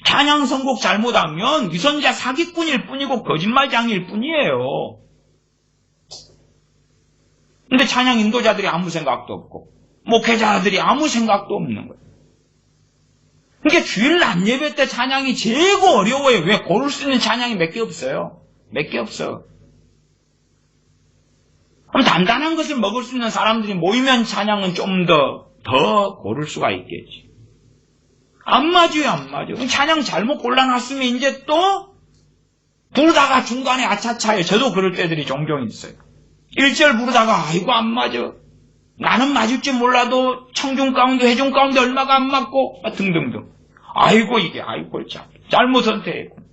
찬양 선곡 잘못하면 위선자 사기꾼일 뿐이고 거짓말장일 뿐이에요. 근데 찬양 인도자들이 아무 생각도 없고 목회자들이 아무 생각도 없는 거예요. 그러니까 주일 낮 예배 때 찬양이 제일 어려워요. 왜? 고를 수 있는 찬양이 몇 개 없어요. 몇 개 없어. 그럼 단단한 것을 먹을 수 있는 사람들이 모이면 찬양은 좀 더 고를 수가 있겠지. 안 맞아요, 안 맞아요. 찬양 잘못 골라놨으면 이제 또 부르다가 중간에 아차차요. 저도 그럴 때들이 종종 있어요. 1절 부르다가 아이고 안 맞아. 나는 맞을지 몰라도 청중 가운데 회중 가운데 얼마가 안 맞고 등등등. 아이고 이게 아이고 참 잘못 선택했고.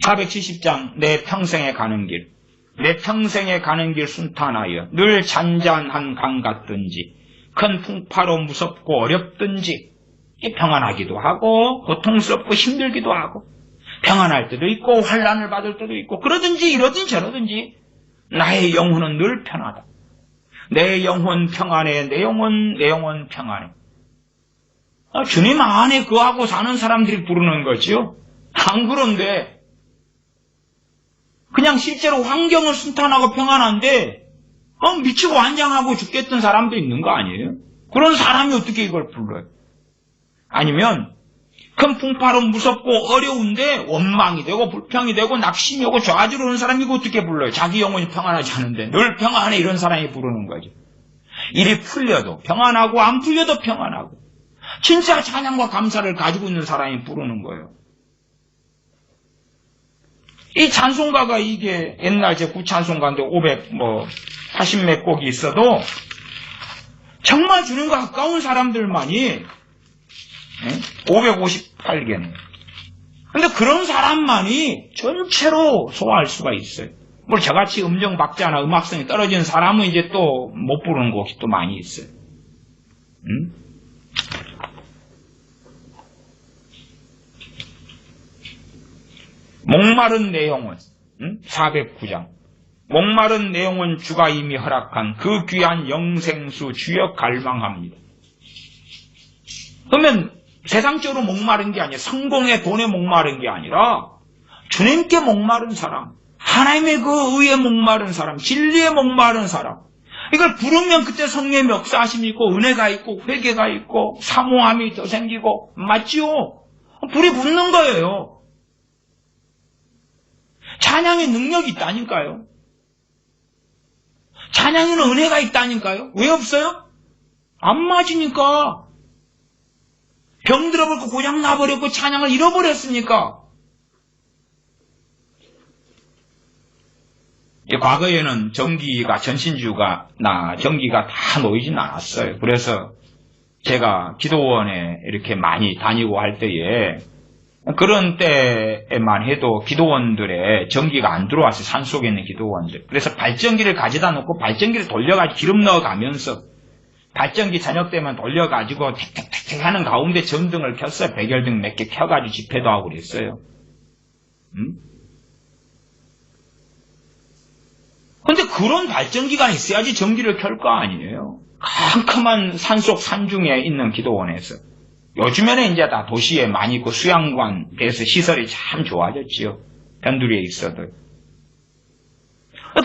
(470장) 내 평생에 가는 길. 내 평생에 가는 길 순탄하여 늘 잔잔한 강 같든지 큰 풍파로 무섭고 어렵든지 평안하기도 하고 고통스럽고 힘들기도 하고 평안할 때도 있고 환난을 받을 때도 있고 그러든지 이러든지 저러든지 나의 영혼은 늘 편하다. 내 영혼 평안해. 내 영혼 평안해. 주님 안에 거하고 사는 사람들이 부르는 거지요. 안 그런데 그냥 실제로 환경은 순탄하고 평안한데 미치고 환장하고 죽겠던 사람도 있는 거 아니에요? 그런 사람이 어떻게 이걸 불러요? 아니면 큰 풍파로 무섭고 어려운데 원망이 되고 불평이 되고 낙심이 오고 좌절을 하는 사람이 이거 어떻게 불러요? 자기 영혼이 평안하지 않은데 늘 평안해 이런 사람이 부르는 거죠. 일이 풀려도 평안하고 안 풀려도 평안하고 진짜 찬양과 감사를 가지고 있는 사람이 부르는 거예요. 이 찬송가가 이게 옛날 제 구찬송가인데 80 몇 곡이 있어도 정말 주님과 가까운 사람들만이 558개네. 근데 그런 사람만이 전체로 소화할 수가 있어요. 물론 저같이 음정 박자나 음악성이 떨어진 사람은 이제 또 못 부르는 곡이 또 많이 있어요. 목마른 내 영혼 409장 목마른 내 영혼 주가 이미 허락한 그 귀한 영생수 주여 갈망합니다. 그러면 세상적으로 목마른 게 아니라 성공의 돈에 목마른 게 아니라 주님께 목마른 사람, 하나님의 그 의에 목마른 사람, 진리에 목마른 사람, 이걸 부르면 그때 성령의 역사하심이 있고 은혜가 있고 회개가 있고 사모함이 더 생기고 맞지요? 불이 붙는 거예요. 찬양의 능력이 있다니까요. 찬양에는 은혜가 있다니까요. 왜 없어요? 안 맞으니까. 병 들어버리고 고장 나버렸고 찬양을 잃어버렸으니까. 과거에는 전신주가 전기가 다 놓이진 않았어요. 그래서 제가 기도원에 이렇게 많이 다니고 할 때에 그런 때에만 해도 기도원들의 전기가 안 들어왔어요. 산속에 있는 기도원들. 그래서 발전기를 가져다 놓고 발전기를 돌려가지고 기름 넣어가면서 발전기 저녁 때만 돌려가지고 택택택택 하는 가운데 전등을 켰어요. 백열등 몇 개 켜가지고 집회도 하고 그랬어요. 근데 그런 발전기가 있어야지 전기를 켤 거 아니에요. 캄캄한 산속 산중에 있는 기도원에서. 요즘에는 이제 다 도시에 많이 있고 수양관에서 시설이 참 좋아졌지요. 변두리에 있어도.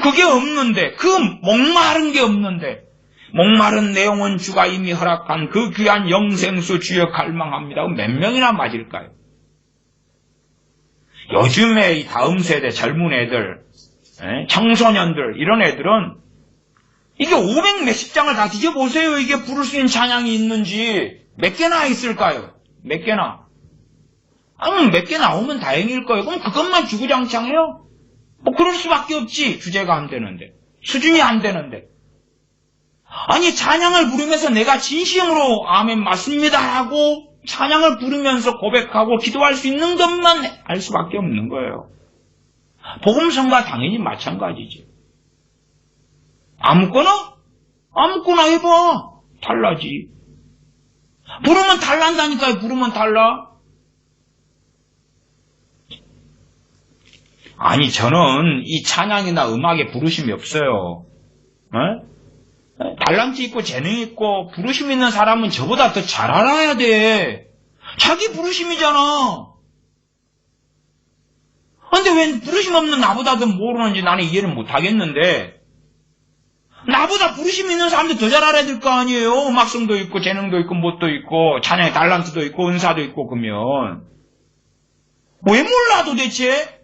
그게 없는데, 그 목마른 게 없는데, 목마른 내 영혼 주가 이미 허락한 그 귀한 영생수 주여 갈망합니다. 몇 명이나 맞을까요? 요즘에 이 다음 세대 젊은 애들, 청소년들, 이런 애들은 이게 500 몇십 장을 다 뒤져보세요. 이게 부를 수 있는 찬양이 있는지. 몇 개나 있을까요? 몇 개나? 몇 개 나오면 다행일 거예요. 그럼 그것만 주구장창해요? 그럴 수밖에 없지. 주제가 안 되는데. 수준이 안 되는데. 아니, 찬양을 부르면서 내가 진심으로 아멘 맞습니다 하고 찬양을 부르면서 고백하고 기도할 수 있는 것만 할 수밖에 없는 거예요. 복음성과 당연히 마찬가지지. 아무거나 해봐. 달라지. 부르면 달란다니까요. 부르면 달라. 아니, 저는 이 찬양이나 음악에 부르심이 없어요. 달란트 있고 재능 있고 부르심 있는 사람은 저보다 더 잘 알아야 돼. 자기 부르심이잖아. 근데 왜 부르심 없는 나보다 더 모르는지 나는 이해를 못하겠는데, 나보다 부르심 있는 사람들 더 잘 알아야 될 거 아니에요. 음악성도 있고 재능도 있고 뭣도 있고 찬양의 달란트도 있고 은사도 있고. 그러면 왜 몰라 도대체?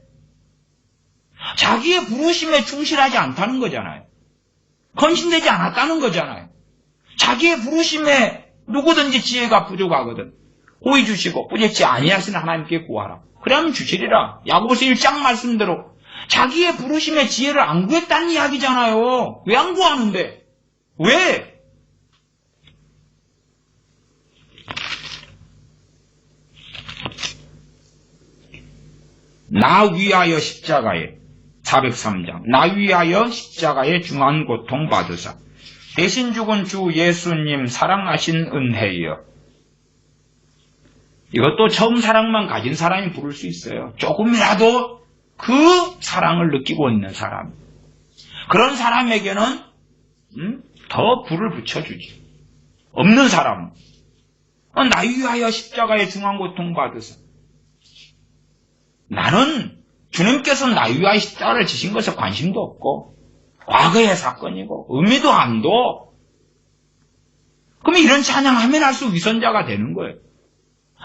자기의 부르심에 충실하지 않다는 거잖아요. 헌신되지 않았다는 거잖아요. 자기의 부르심에 누구든지 지혜가 부족하거든. 호의 주시고 부재치 아니하시는 하나님께 구하라. 그러면 주시리라. 야고보서 1장 말씀대로 자기의 부르심에 지혜를 안 구했다는 이야기잖아요. 왜 안 구하는데? 왜? 나 위하여 십자가에 403장 나 위하여 십자가에 중한 고통 받으사 대신 죽은 주 예수님 사랑하신 은혜여. 이것도 처음 사랑만 가진 사람이 부를 수 있어요. 조금이라도 그 사랑을 느끼고 있는 사람. 그런 사람에게는 더 불을 붙여주지. 없는 사람은 나 위하여 십자가에 중한 고통 받으사. 나는 주님께서 나 위하여 십자가를 지신 것에 관심도 없고 과거의 사건이고 의미도 안 둬. 그러면 이런 찬양하면 할수록 위선자가 되는 거예요.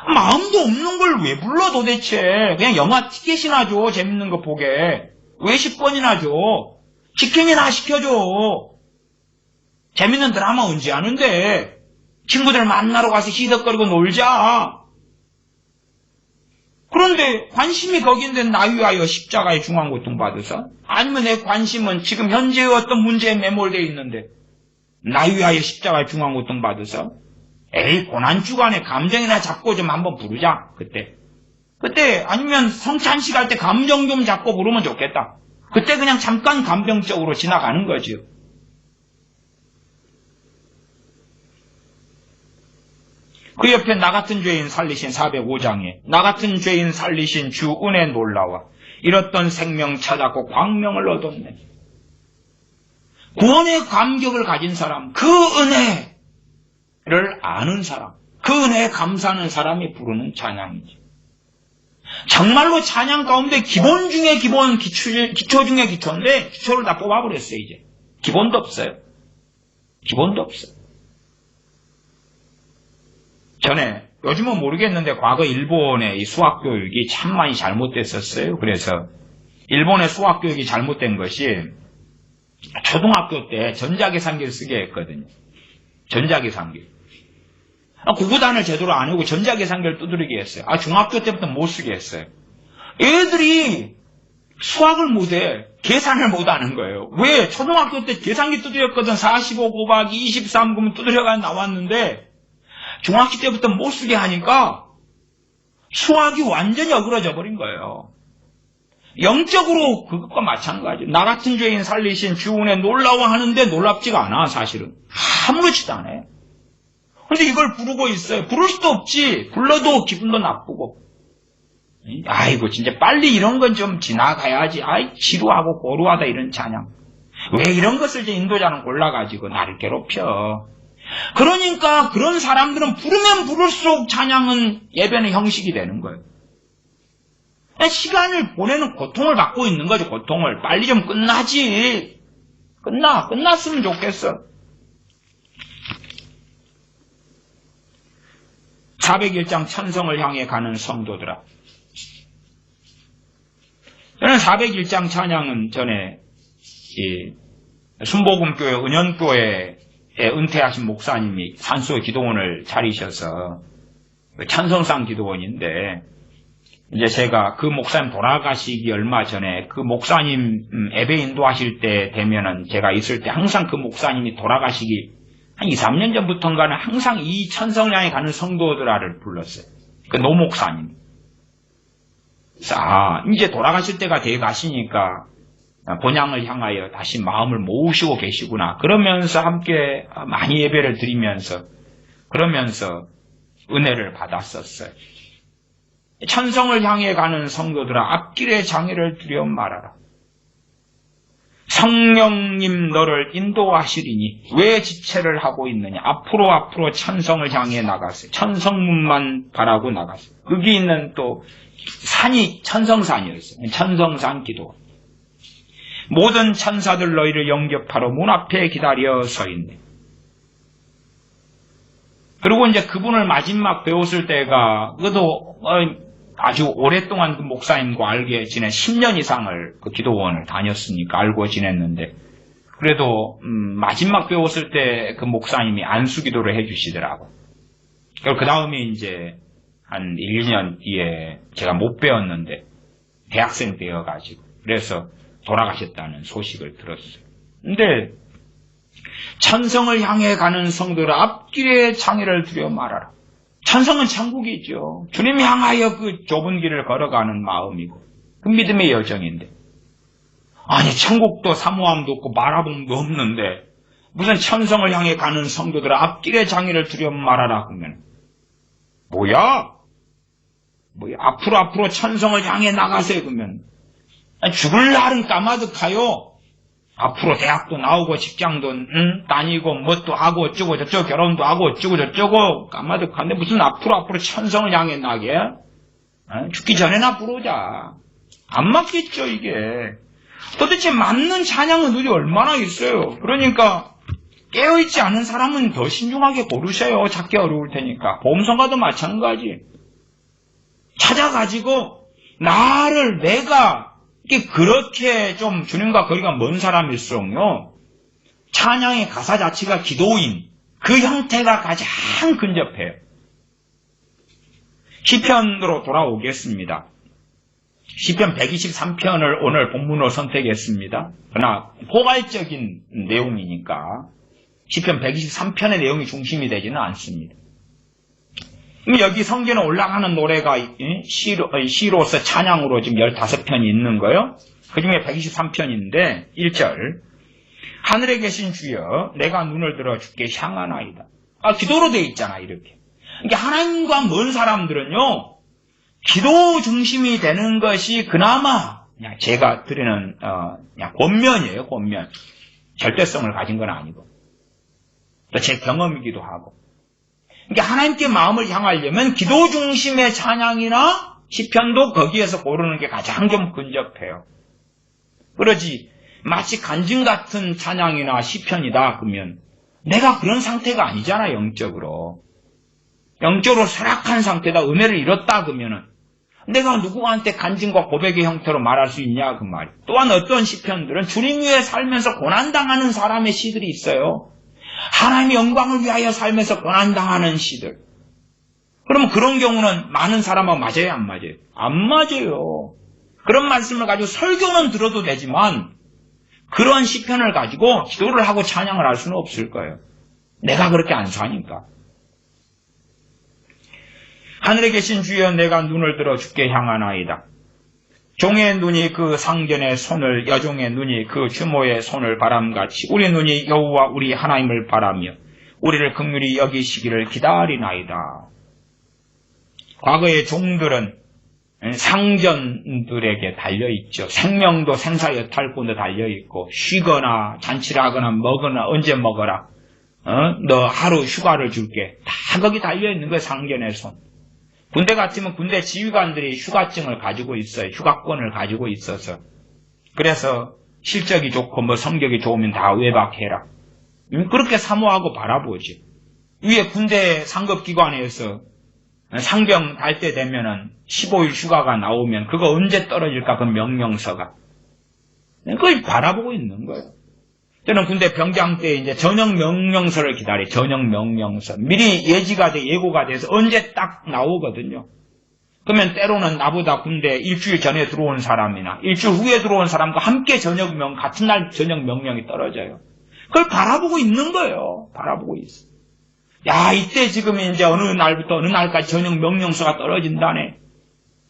마음도 없는 걸 왜 불러 도대체. 그냥 영화 티켓이나 줘. 재밌는 거 보게. 왜 10번이나 줘. 직행이나 시켜줘. 재밌는 드라마 언제 하는데. 친구들 만나러 가서 희덕거리고 놀자. 그런데 관심이 거긴데 나 위하여 십자가에 중한 고통 받으사? 아니면 내 관심은 지금 현재의 어떤 문제에 매몰되어 있는데 나 위하여 십자가에 중한 고통 받으사? 에이, 고난주간에 감정이나 잡고 좀 한번 부르자. 그때 아니면 성찬식 할 때 감정 좀 잡고 부르면 좋겠다. 그때 그냥 잠깐 감정적으로 지나가는 거죠. 그 옆에 나 같은 죄인 살리신 405장에 나 같은 죄인 살리신 주 은혜 놀라와 잃었던 생명 찾았고 광명을 얻었네. 구원의 감격을 가진 사람, 그 은혜를 아는 사람, 그 은혜에 감사하는 사람이 부르는 찬양이지. 정말로 찬양 가운데 기본 중에 기본, 기초 중에 기초인데 기초를 다 뽑아버렸어요. 이제 기본도 없어요. 기본도 없어요. 전에 요즘은 모르겠는데 과거 일본의 이 수학 교육이 참 많이 잘못됐었어요. 그래서 일본의 수학 교육이 잘못된 것이 초등학교 때 전자계산기를 쓰게 했거든요. 전자계산기. 구구단을 제대로 안 하고 전자계산기를 두드리게 했어요. 중학교 때부터 못 쓰게 했어요. 애들이 수학을 못해. 계산을 못하는 거예요. 왜? 초등학교 때 계산기 두드렸거든. 45 곱하기 23 그러면 두드려가 나왔는데 중학교 때부터 못 쓰게 하니까 수학이 완전히 어그러져 버린 거예요. 영적으로 그것과 마찬가지. 나 같은 죄인 살리신 주 은혜 놀라워하는데 놀랍지가 않아. 사실은 아무렇지도 않아요. 근데 이걸 부르고 있어요. 부를 수도 없지. 불러도 기분도 나쁘고. 아이고 진짜 빨리 이런 건 좀 지나가야지. 아이 지루하고 고루하다 이런 찬양. 왜 이런 것을 이제 인도자는 골라가지고 나를 괴롭혀. 그러니까 그런 사람들은 부르면 부를수록 찬양은 예배는 형식이 되는 거예요. 시간을 보내는 고통을 받고 있는 거죠. 고통을. 빨리 좀 끝나지. 끝났으면 좋겠어. 401장 천성을 향해 가는 성도들아. 저는 401장 찬양은 전에 순복음교회 은연교회에 은퇴하신 목사님이 산소 기도원을 차리셔서 찬성상 기도원인데 이제 제가 그 목사님 돌아가시기 얼마 전에 그 목사님 예배 인도하실 때 되면은 제가 있을 때 항상 그 목사님이 돌아가시기 한 2, 3년 전부터인가는 항상 이 천성량에 가는 성도들아를 불렀어요. 그 노 목사님. 이제 돌아가실 때가 돼 가시니까 본향을 향하여 다시 마음을 모으시고 계시구나. 그러면서 함께 많이 예배를 드리면서 그러면서 은혜를 받았었어요. 천성을 향해 가는 성도들아 앞길에 장애를 두려움 말아라. 성령님 너를 인도하시리니 왜 지체를 하고 있느냐. 앞으로 천성을 향해 나가세요. 천성문만 바라고 나가세요. 거기 있는 또 산이 천성산이었어요. 천성산 기도. 모든 천사들 너희를 영접하러 문 앞에 기다려 서 있네. 그리고 이제 그분을 마지막 배웠을 때가 그도 아주 오랫동안 그 목사님과 알게 지낸 10년 이상을 그 기도원을 다녔으니까 알고 지냈는데, 그래도 마지막 배웠을 때 그 목사님이 안수기도를 해주시더라고. 그리고 그 다음에 이제 한 1, 2년 뒤에 제가 못 배웠는데 대학생 되어가지고 그래서 돌아가셨다는 소식을 들었어요. 근데 천성을 향해 가는 성도를 앞길에 장애를 두려 말아라. 천성은 천국이죠. 주님 향하여 그 좁은 길을 걸어가는 마음이고 그 믿음의 여정인데, 아니 천국도 사모함도 없고 말아봄도 없는데 무슨 천성을 향해 가는 성도들 앞길에 장애를 두려 말아라 그러면 뭐야 앞으로 천성을 향해 나가세요 그러면 죽을 날은 까마득하요. 앞으로 대학도 나오고 직장도 다니고 뭣도 하고 어쩌고 저쩌고 결혼도 하고 어쩌고 저쩌고 까마득한데 무슨 앞으로 천성을 향해 나게? 죽기 전에나 부르자. 안 맞겠죠 이게. 도대체 맞는 찬양은 우리 얼마나 있어요. 그러니까 깨어있지 않은 사람은 더 신중하게 고르셔요. 찾기 어려울 테니까. 보험성가도 마찬가지. 찾아가지고 내가 이게 그렇게 좀 주님과 거리가 먼 사람일수록요, 찬양의 가사 자체가 기도인 그 형태가 가장 근접해요. 시편으로 돌아오겠습니다. 시편 123편을 오늘 본문으로 선택했습니다. 그러나 포괄적인 내용이니까 시편 123편의 내용이 중심이 되지는 않습니다. 여기 성전에 올라가는 노래가 시로서 찬양으로 지금 15편이 있는 거예요. 그 중에 123편인데 1절 하늘에 계신 주여 내가 눈을 들어 주께 향하나이다. 기도로 되어 있잖아 이렇게. 그러니까 하나님과 먼 사람들은요 기도 중심이 되는 것이 그나마 그냥 제가 드리는 그냥 권면이에요. 권면. 절대성을 가진 건 아니고 또 제 경험이기도 하고. 그러니까 하나님께 마음을 향하려면 기도 중심의 찬양이나 시편도 거기에서 고르는 게 가장 좀 근접해요. 그러지 마치 간증 같은 찬양이나 시편이다 그러면 내가 그런 상태가 아니잖아. 영적으로 쇠락한 상태다. 은혜를 잃었다 그러면은 내가 누구한테 간증과 고백의 형태로 말할 수 있냐 그 말이. 또한 어떤 시편들은 주님 위해 살면서 고난당하는 사람의 시들이 있어요. 하나님의 영광을 위하여 살면서 고난당하는 시들. 그러면 그런 경우는 많은 사람하고 맞아요? 안 맞아요? 안 맞아요. 그런 말씀을 가지고 설교는 들어도 되지만 그런 시편을 가지고 기도를 하고 찬양을 할 수는 없을 거예요. 내가 그렇게 안 사니까. 하늘에 계신 주여 내가 눈을 들어 주께 향하나이다. 종의 눈이 그 상전의 손을, 여종의 눈이 그 주모의 손을 바람같이 우리 눈이 여호와 우리 하나님을 바라며 우리를 긍휼히 여기시기를 기다리나이다. 과거의 종들은 상전들에게 달려있죠. 생명도 생사여탈권도 달려있고 쉬거나 잔치를 하거나 먹거나 언제 먹어라. 너 하루 휴가를 줄게. 다 거기 달려있는 거예요. 상전의 손. 군대 같으면 군대 지휘관들이 휴가증을 가지고 있어요. 휴가권을 가지고 있어서. 그래서 실적이 좋고 뭐 성적이 좋으면 다 외박해라. 그렇게 사모하고 바라보지. 위에 군대 상급기관에서 상병 달 때 되면은 15일 휴가가 나오면 그거 언제 떨어질까 그 명령서가. 그걸 바라보고 있는 거예요. 저는 군대 병장 때 이제 전역 명령서를 기다려요. 전역 명령서. 미리 예지가 돼, 예고가 돼서 언제 딱 나오거든요. 그러면 때로는 나보다 군대 일주일 전에 들어온 사람이나 일주일 후에 들어온 사람과 함께 같은 날 전역 명령이 떨어져요. 그걸 바라보고 있는 거예요. 바라보고 있어. 야, 이때 지금 이제 어느 날부터 어느 날까지 전역 명령서가 떨어진다네.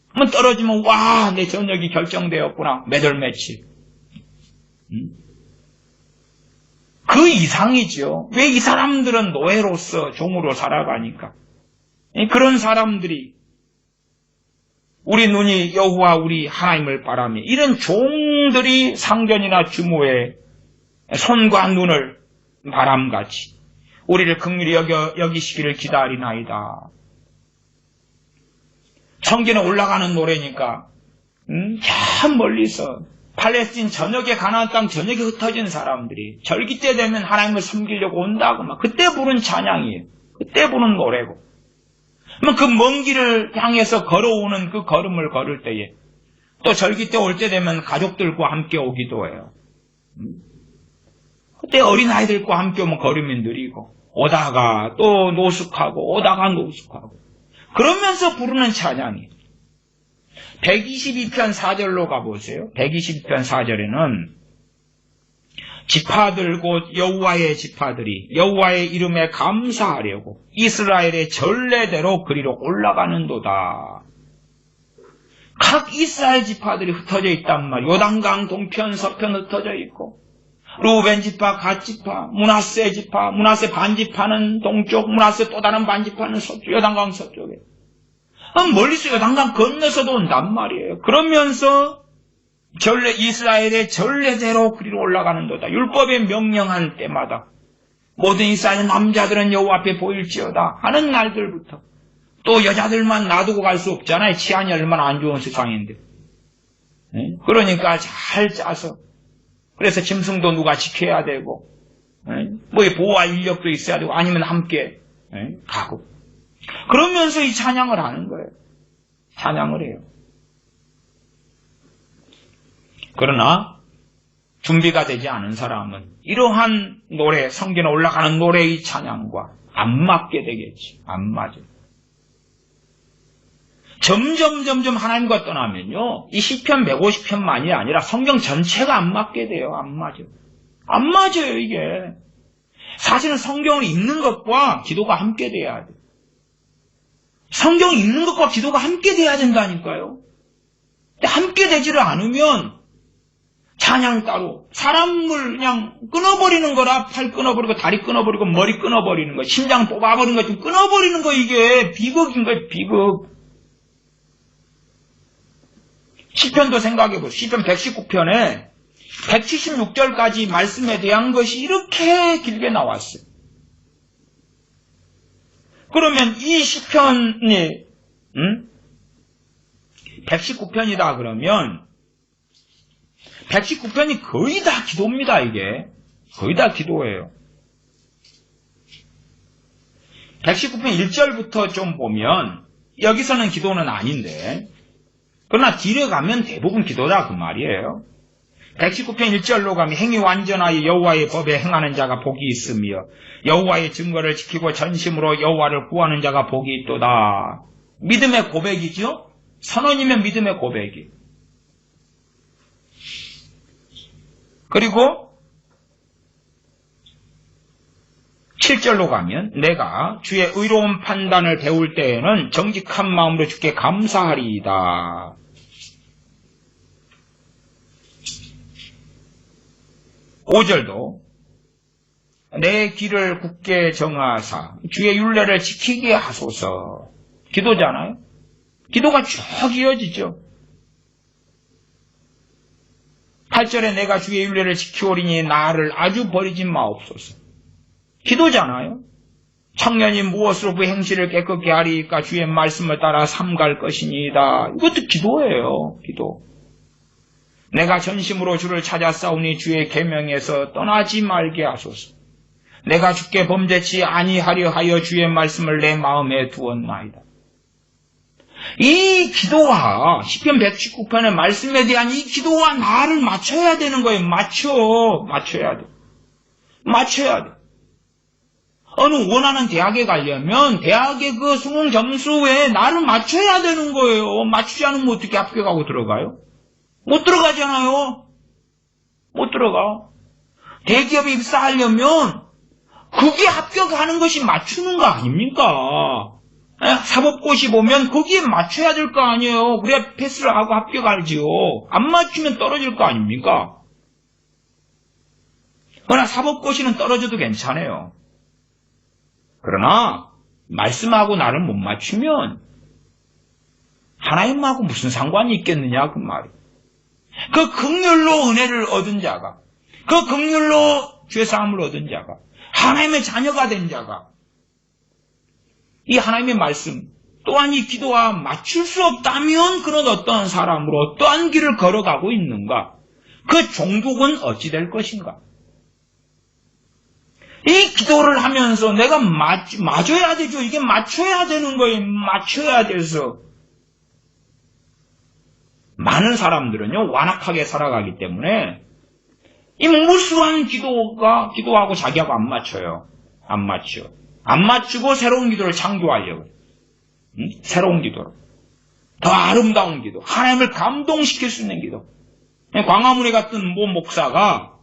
한번 떨어지면 와, 내 전역이 결정되었구나. 몇 월 며칠. 그 이상이죠. 왜 이 사람들은 노예로서 종으로 살아가니까. 그런 사람들이 우리 눈이 여호와 우리 하나님을 바라며 이런 종들이 상전이나 주모의 손과 눈을 바람같이 우리를 긍휼히 여기시기를 기다리나이다. 성전에 올라가는 노래니까 저 멀리서 팔레스틴 전역에 가나안 땅 전역에 흩어진 사람들이 절기 때 되면 하나님을 섬기려고 온다고 막 그때 부른 찬양이에요. 그때 부른 노래고. 그 먼 길을 향해서 걸어오는 그 걸음을 걸을 때에 또 절기 때 올 때 되면 가족들과 함께 오기도 해요. 그때 어린아이들과 함께 오면 걸음이 느리고 오다가 또 노숙하고 오다가 노숙하고 그러면서 부르는 찬양이 122편 4절로 가보세요. 122편 4절에는 지파들 곧 여호와의 지파들이 여호와의 이름에 감사하려고 이스라엘의 전례대로 그리로 올라가는도다. 각 이스라엘 지파들이 흩어져 있단 말이에요. 요단강 동편 서편 흩어져 있고 루벤 지파, 갓 지파, 므낫세 지파, 므낫세 반지파는 동쪽, 므낫세 또 다른 반지파는 서쪽, 요단강 서쪽에. 멀리서 요단강 건너서도 온단 말이에요. 그러면서 이스라엘의 전례대로 그리로 올라가는도다. 율법에 명령한 때마다 모든 이스라엘 남자들은 여호와 앞에 보일지어다 하는 날들부터 또 여자들만 놔두고 갈 수 없잖아요. 치안이 얼마나 안 좋은 세상인데. 그러니까 잘 짜서 그래서 짐승도 누가 지켜야 되고 뭐 보호할 인력도 있어야 되고 아니면 함께 가고 그러면서 이 찬양을 하는 거예요. 찬양을 해요. 그러나 준비가 되지 않은 사람은 이러한 노래, 성전에 올라가는 노래의 찬양과 안 맞게 되겠지. 안 맞아요. 점점 하나님과 떠나면요. 이 시편 150편만이 아니라 성경 전체가 안 맞게 돼요. 안 맞아요. 안 맞아요, 이게. 사실은 성경을 읽는 것과 기도가 함께 돼야 돼요. 성경을 읽는 것과 기도가 함께 돼야 된다니까요. 근데 함께 되지를 않으면 찬양 따로 사람을 그냥 끊어버리는 거라 팔 끊어버리고 다리 끊어버리고 머리 끊어버리는 거 심장 뽑아버리는 거 좀 끊어버리는 거 이게 비극인 거예요. 비극. 시편도 생각해보세요. 시편 119편에 176절까지 말씀에 대한 것이 이렇게 길게 나왔어요. 그러면 이 시편이 119편이다 그러면 119편이 거의 다 기도입니다. 이게 거의 다 기도예요. 119편 1절부터 좀 보면 여기서는 기도는 아닌데 그러나 뒤로 가면 대부분 기도다 그 말이에요. 119편 1절로 가면 행위 완전하여 여호와의 법에 행하는 자가 복이 있으며 여호와의 증거를 지키고 전심으로 여호와를 구하는 자가 복이 있도다. 믿음의 고백이죠. 선언이면 믿음의 고백이. 그리고 7절로 가면 내가 주의 의로운 판단을 배울 때에는 정직한 마음으로 주께 감사하리이다. (5절도) 내 길을 굳게 정하사 주의 율례를 지키게 하소서. 기도잖아요. 기도가 쭉 이어지죠. 8절에 내가 주의 율례를 지키오리니 나를 아주 버리지 마옵소서. 기도잖아요. 청년이 무엇으로 그 행실을 깨끗게 하리까 주의 말씀을 따라 삼갈 것이니이다. 이것도 기도예요. 기도. 내가 전심으로 주를 찾아 싸우니 주의 계명에서 떠나지 말게 하소서. 내가 주께 범죄치 아니하려 하여 주의 말씀을 내 마음에 두었나이다. 이 기도와 시편 119편의 말씀에 대한 이 기도와 나를 맞춰야 되는 거예요. 맞춰야 돼. 맞춰야 돼. 어느 원하는 대학에 가려면 대학의 그 수능 점수에 나를 맞춰야 되는 거예요. 맞추지 않으면 어떻게 합격하고 들어가요? 못 들어가잖아요. 못 들어가. 대기업에 입사하려면 그게 합격하는 것이 맞추는 거 아닙니까? 사법고시 보면 거기에 맞춰야 될 거 아니에요. 그래야 패스를 하고 합격하지요. 안 맞추면 떨어질 거 아닙니까? 그러나 사법고시는 떨어져도 괜찮아요. 그러나 말씀하고 나를 못 맞추면 하나님하고 무슨 상관이 있겠느냐 그 말이에요. 그 긍휼로 은혜를 얻은 자가 그 긍휼로 죄사함을 얻은 자가, 하나님의 자녀가 된 자가 이 하나님의 말씀 또한 이 기도와 맞출 수 없다면 그런 어떠한 사람으로 어떠한 길을 걸어가고 있는가? 그 종족은 어찌 될 것인가? 이 기도를 하면서 내가 맞춰야 되죠. 이게 맞춰야 되는 거예요. 맞춰야 돼서. 많은 사람들은요, 완악하게 살아가기 때문에 이 무수한 기도하고 자기하고 안 맞춰요. 안 맞춰. 안 맞추고 새로운 기도를 창조하려고. 새로운 기도로. 더 아름다운 기도. 하나님을 감동시킬 수 있는 기도. 광화문에 갔던 모 목사가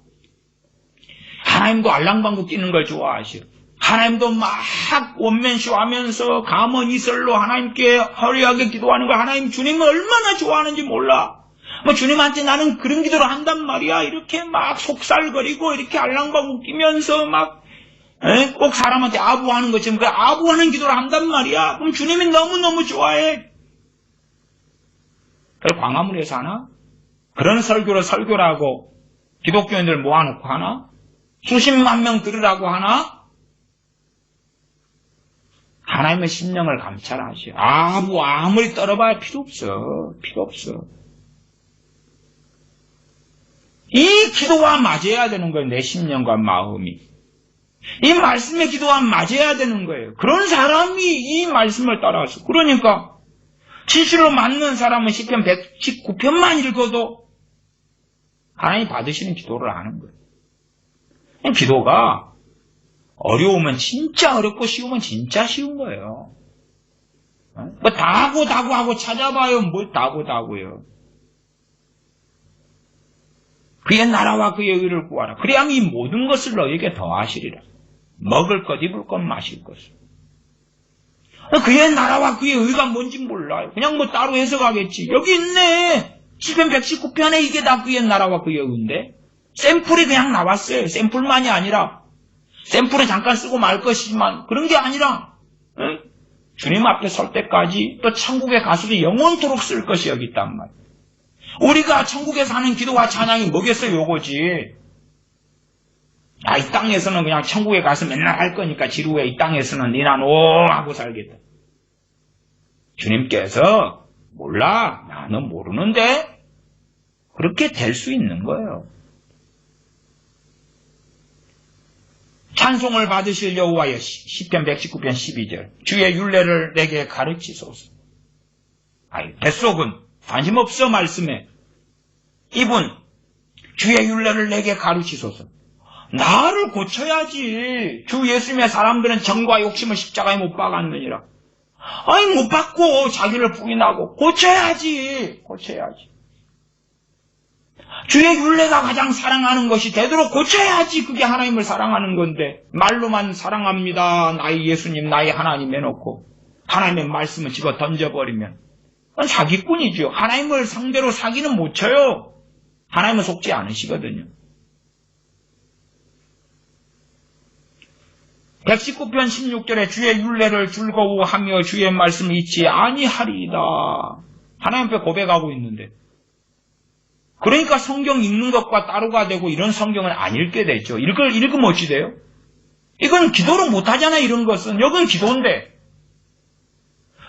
하나님도 알랑방구 뛰는 걸 좋아하시오. 하나님도 막 원맨쇼 하면서 감언 이설로 하나님께 허리하게 기도하는 걸 하나님 주님은 얼마나 좋아하는지 몰라. 뭐 주님한테 나는 그런 기도를 한단 말이야. 이렇게 막 속살거리고 이렇게 알랑방구 뛰면서 막 꼭 사람한테 아부하는 것처럼 그 아부하는 기도를 한단 말이야. 그럼 주님이 너무너무 좋아해. 그걸 광화문에서 하나? 그런 설교를 하고 기독교인들 모아놓고 하나? 수십만 명 들으라고 하나? 하나님의 심령을 감찰하시오. 아무리 떨어봐야 필요 없어. 필요 없어. 이 기도와 맞아야 되는 거예요. 내 심령과 마음이. 이 말씀의 기도와 맞아야 되는 거예요. 그런 사람이 이 말씀을 따라서. 그러니까 진실로 맞는 사람은 시편 119편만 읽어도 하나님 받으시는 기도를 하는 거예요. 기도가 어려우면 진짜 어렵고 쉬우면 진짜 쉬운 거예요. 뭐 다고 하고 찾아봐요. 뭘 다고요. 그의 나라와 그의 의를 구하라. 그래야 이 모든 것을 너에게 더하시리라. 먹을 것, 입을 것, 마실 것을. 그의 나라와 그의 의가 뭔지 몰라요. 그냥 뭐 따로 해석하겠지. 여기 있네. 시편 119편에 이게 다 그의 나라와 그의 의인데 샘플이 그냥 나왔어요. 샘플만이 아니라 샘플은 잠깐 쓰고 말 것이지만 그런 게 아니라 주님 앞에 설 때까지 또 천국에 가서도 영원토록 쓸 것이 여기 있단 말이에요. 우리가 천국에서 하는 기도와 찬양이 뭐겠어요? 요거지. 이 땅에서는 그냥 천국에 가서 맨날 할 거니까 지루해. 이 땅에서는 니난 오 하고 살겠다. 주님께서 몰라. 나는 모르는데 그렇게 될 수 있는 거예요. 찬송을 받으실 여호와여 시편 119편 12절 주의 율례를 내게 가르치소서. 뱃속은 관심 없어 말씀에 이분 주의 율례를 내게 가르치소서. 나를 고쳐야지. 주 예수님의 사람들은 정과 욕심을 십자가에 못 박았느니라. 못 박고 자기를 부인하고 고쳐야지. 주의 율례가 가장 사랑하는 것이 되도록 고쳐야지. 그게 하나님을 사랑하는 건데 말로만 사랑합니다. 나의 예수님, 나의 하나님 해놓고 하나님의 말씀을 집어 던져버리면 그건 사기꾼이죠. 하나님을 상대로 사기는 못 쳐요. 하나님은 속지 않으시거든요. 119편 16절에 주의 율례를 즐거워하며 주의 말씀을 잊지 아니하리이다. 하나님 앞에 고백하고 있는데 그러니까 성경 읽는 것과 따로가 되고 이런 성경을 안 읽게 되죠. 읽으면 어찌 돼요? 이건 기도를 못하잖아요. 이런 것은. 여긴 기도인데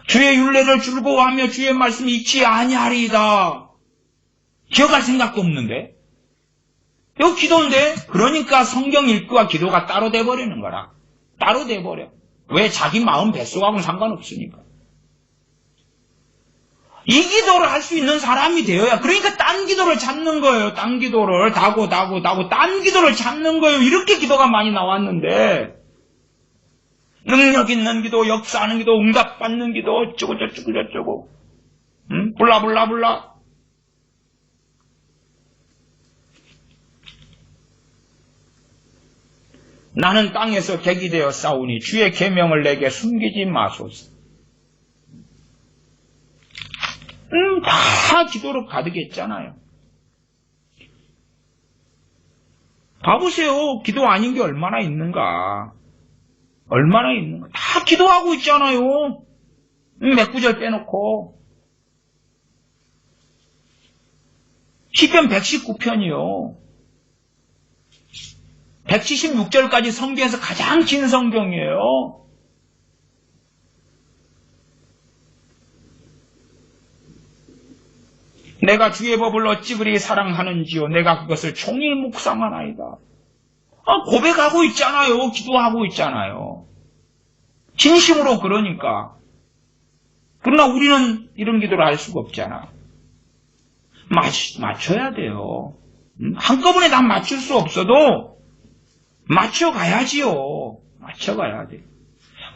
주의 율례를 즐거워하며 주의 말씀을 잊지 아니하리이다. 기억할 생각도 없는데 이거 기도인데 그러니까 성경 읽기와 기도가 따로 돼버리는 거라. 따로 돼버려. 왜? 자기 마음 뱃속하고는 상관없으니까. 이 기도를 할 수 있는 사람이 되어야 그러니까 딴 기도를 찾는 거예요. 딴 기도를 다고 딴 기도를 찾는 거예요. 이렇게 기도가 많이 나왔는데 능력 있는 기도, 역사하는 기도, 응답받는 기도 어쩌고 저쩌고 블라블라블라. 나는 땅에서 객이 되어 싸우니 주의 계명을 내게 숨기지 마소서. 다 기도로 가득했잖아요. 봐보세요. 기도 아닌 게 얼마나 있는가. 다 기도하고 있잖아요. 몇 구절 빼놓고. 시편 119편이요. 176절까지 성경에서 가장 긴 성경이에요. 내가 주의 법을 어찌 그리 사랑하는지요. 내가 그것을 종일 묵상하나이다. 고백하고 있잖아요. 기도하고 있잖아요. 진심으로 그러니까. 그러나 우리는 이런 기도를 할 수가 없잖아. 맞춰야 돼요. 한꺼번에 다 맞출 수 없어도 맞춰가야지요. 맞춰가야 돼.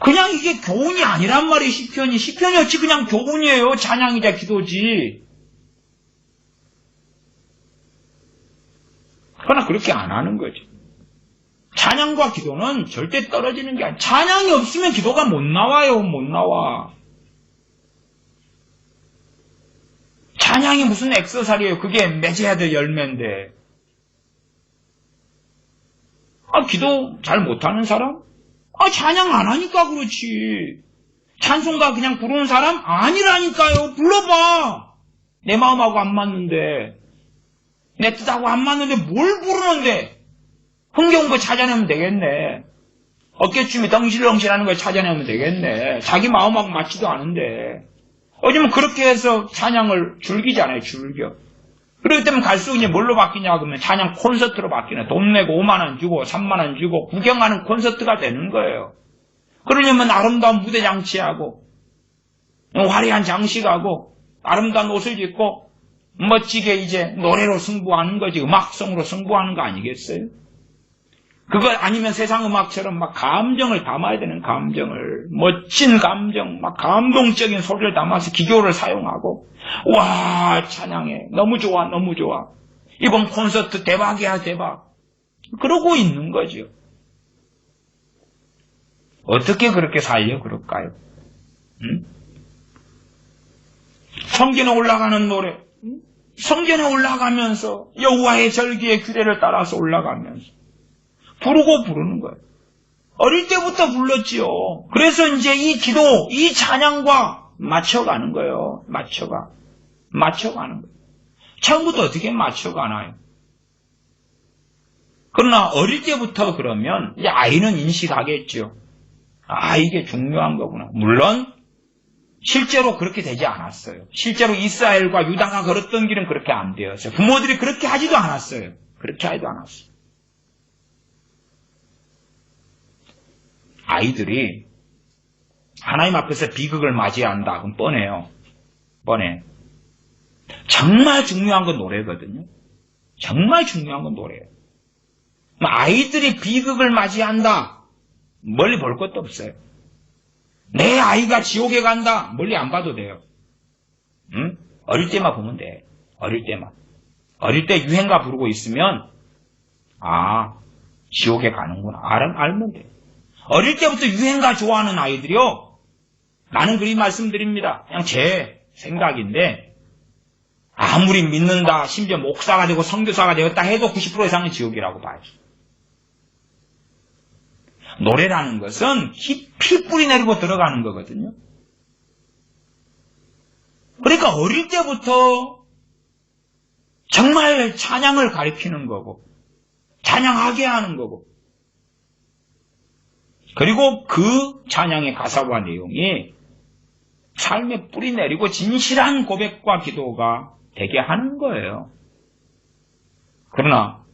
그냥 이게 교훈이 아니란 말이에요. 시편이 어찌 그냥 교훈이에요. 찬양이자 기도지. 그러나 그렇게 안 하는 거죠. 찬양과 기도는 절대 떨어지는 게 아니에요. 찬양이 없으면 기도가 못 나와요. 못 나와. 찬양이 무슨 액세서리예요. 그게 맺어야 될 열매인데. 기도 잘 못하는 사람? 찬양 안 하니까 그렇지. 찬송가 그냥 부르는 사람? 아니라니까요. 불러봐. 내 마음하고 안 맞는데. 내 뜻하고 안 맞는데 뭘 부르는데. 흥겨운 거 찾아내면 되겠네. 어깨춤이 덩실덩실하는 거 찾아내면 되겠네. 자기 마음하고 맞지도 않은데. 요즘은 그렇게 해서 찬양을 즐기잖아요. 즐겨. 그렇기 때문에 갈수록 이제 뭘로 바뀌냐 그러면 찬양 콘서트로 바뀌네. 돈 내고 5만 원 주고 3만 원 주고 구경하는 콘서트가 되는 거예요. 그러려면 아름다운 무대 장치하고 화려한 장식하고 아름다운 옷을 입고 멋지게 이제 노래로 승부하는 거지. 음악성으로 승부하는 거 아니겠어요? 그거 아니면 세상 음악처럼 막 감정을 담아야 되는 감정을, 멋진 감정, 막 감동적인 소리를 담아서 기교를 사용하고, 와, 찬양해. 너무 좋아, 너무 좋아. 이번 콘서트 대박이야, 대박. 그러고 있는 거죠. 어떻게 그렇게 살려 그럴까요? 성전에 올라가는 노래, 성전에 올라가면서 여호와의 절기의 규례를 따라서 올라가면서 부르고 부르는 거예요. 어릴 때부터 불렀지요. 그래서 이제 이 기도, 이 찬양과 맞춰가는 거예요. 맞춰가는 거예요. 처음부터 어떻게 맞춰가나요? 그러나 어릴 때부터 그러면 이제 아이는 인식하겠죠. 이게 중요한 거구나. 물론 실제로 그렇게 되지 않았어요. 실제로 이스라엘과 유다가 걸었던 길은 그렇게 안 되었어요. 부모들이 그렇게 하지도 않았어요. 그렇게 하지도 않았어요. 아이들이 하나님 앞에서 비극을 맞이한다. 그럼 뻔해요. 뻔해. 정말 중요한 건 노래거든요. 정말 중요한 건 노래예요. 아이들이 비극을 맞이한다. 멀리 볼 것도 없어요. 내 아이가 지옥에 간다. 멀리 안 봐도 돼요. 응? 어릴 때만 보면 돼. 어릴 때만. 어릴 때 유행가 부르고 있으면 지옥에 가는구나. 알면 돼. 어릴 때부터 유행가 좋아하는 아이들이요. 나는 그리 말씀드립니다. 그냥 제 생각인데 아무리 믿는다, 심지어 목사가 되고 선교사가 되었다 해도 90% 이상은 지옥이라고 봐요. 노래라는 것은 피 뿌리 내리고 들어가는 거거든요. 그러니까 어릴 때부터 정말 찬양을 가리키는 거고 찬양하게 하는 거고 그리고 그 찬양의 가사와 내용이 삶에 뿌리 내리고 진실한 고백과 기도가 되게 하는 거예요. 그러나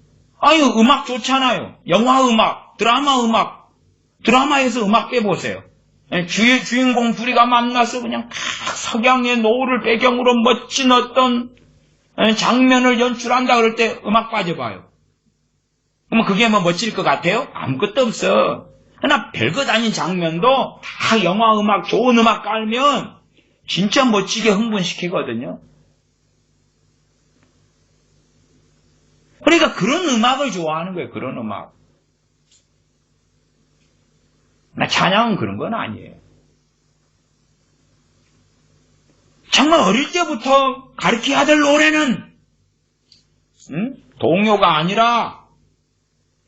음악 좋잖아요. 영화 음악, 드라마 음악. 드라마에서 음악 빼보세요. 주인공 둘이가 만나서 그냥 석양의 노을을 배경으로 멋진 어떤 장면을 연출한다 그럴 때 음악 빠져봐요. 그러면 그게 멋질 것 같아요? 아무것도 없어. 그러나 별것 아닌 장면도 다 영화 음악, 좋은 음악 깔면 진짜 멋지게 흥분시키거든요. 그러니까 그런 음악을 좋아하는 거예요. 그런 음악. 찬양은 그런 건 아니에요. 정말 어릴 때부터 가르쳐야 될 노래는 동요가 아니라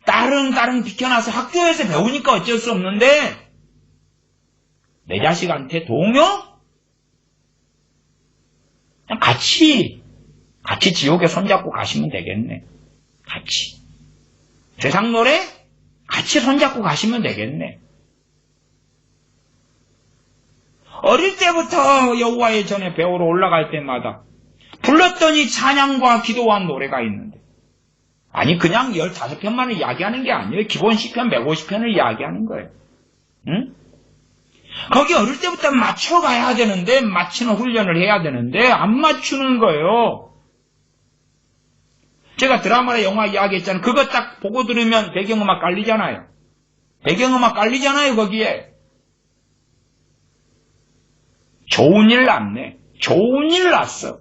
다른 비켜나서 학교에서 배우니까 어쩔 수 없는데 내 자식한테 동요? 그냥 같이 지옥에 손잡고 가시면 되겠네. 같이. 세상 노래? 같이 손잡고 가시면 되겠네. 어릴 때부터 여호와의 전에 배우러 올라갈 때마다 불렀더니 찬양과 기도와 노래가 있는데, 아니 그냥 15편만을 이야기하는 게 아니에요. 기본 시편 150편을 이야기하는 거예요. 응? 거기 어릴 때부터 맞춰가야 되는데, 맞추는 훈련을 해야 되는데 안 맞추는 거예요. 제가 드라마나 영화 이야기했잖아요. 그거 딱 보고 들으면 배경음악 깔리잖아요. 배경음악 깔리잖아요. 거기에 좋은 일 났네. 좋은 일 났어.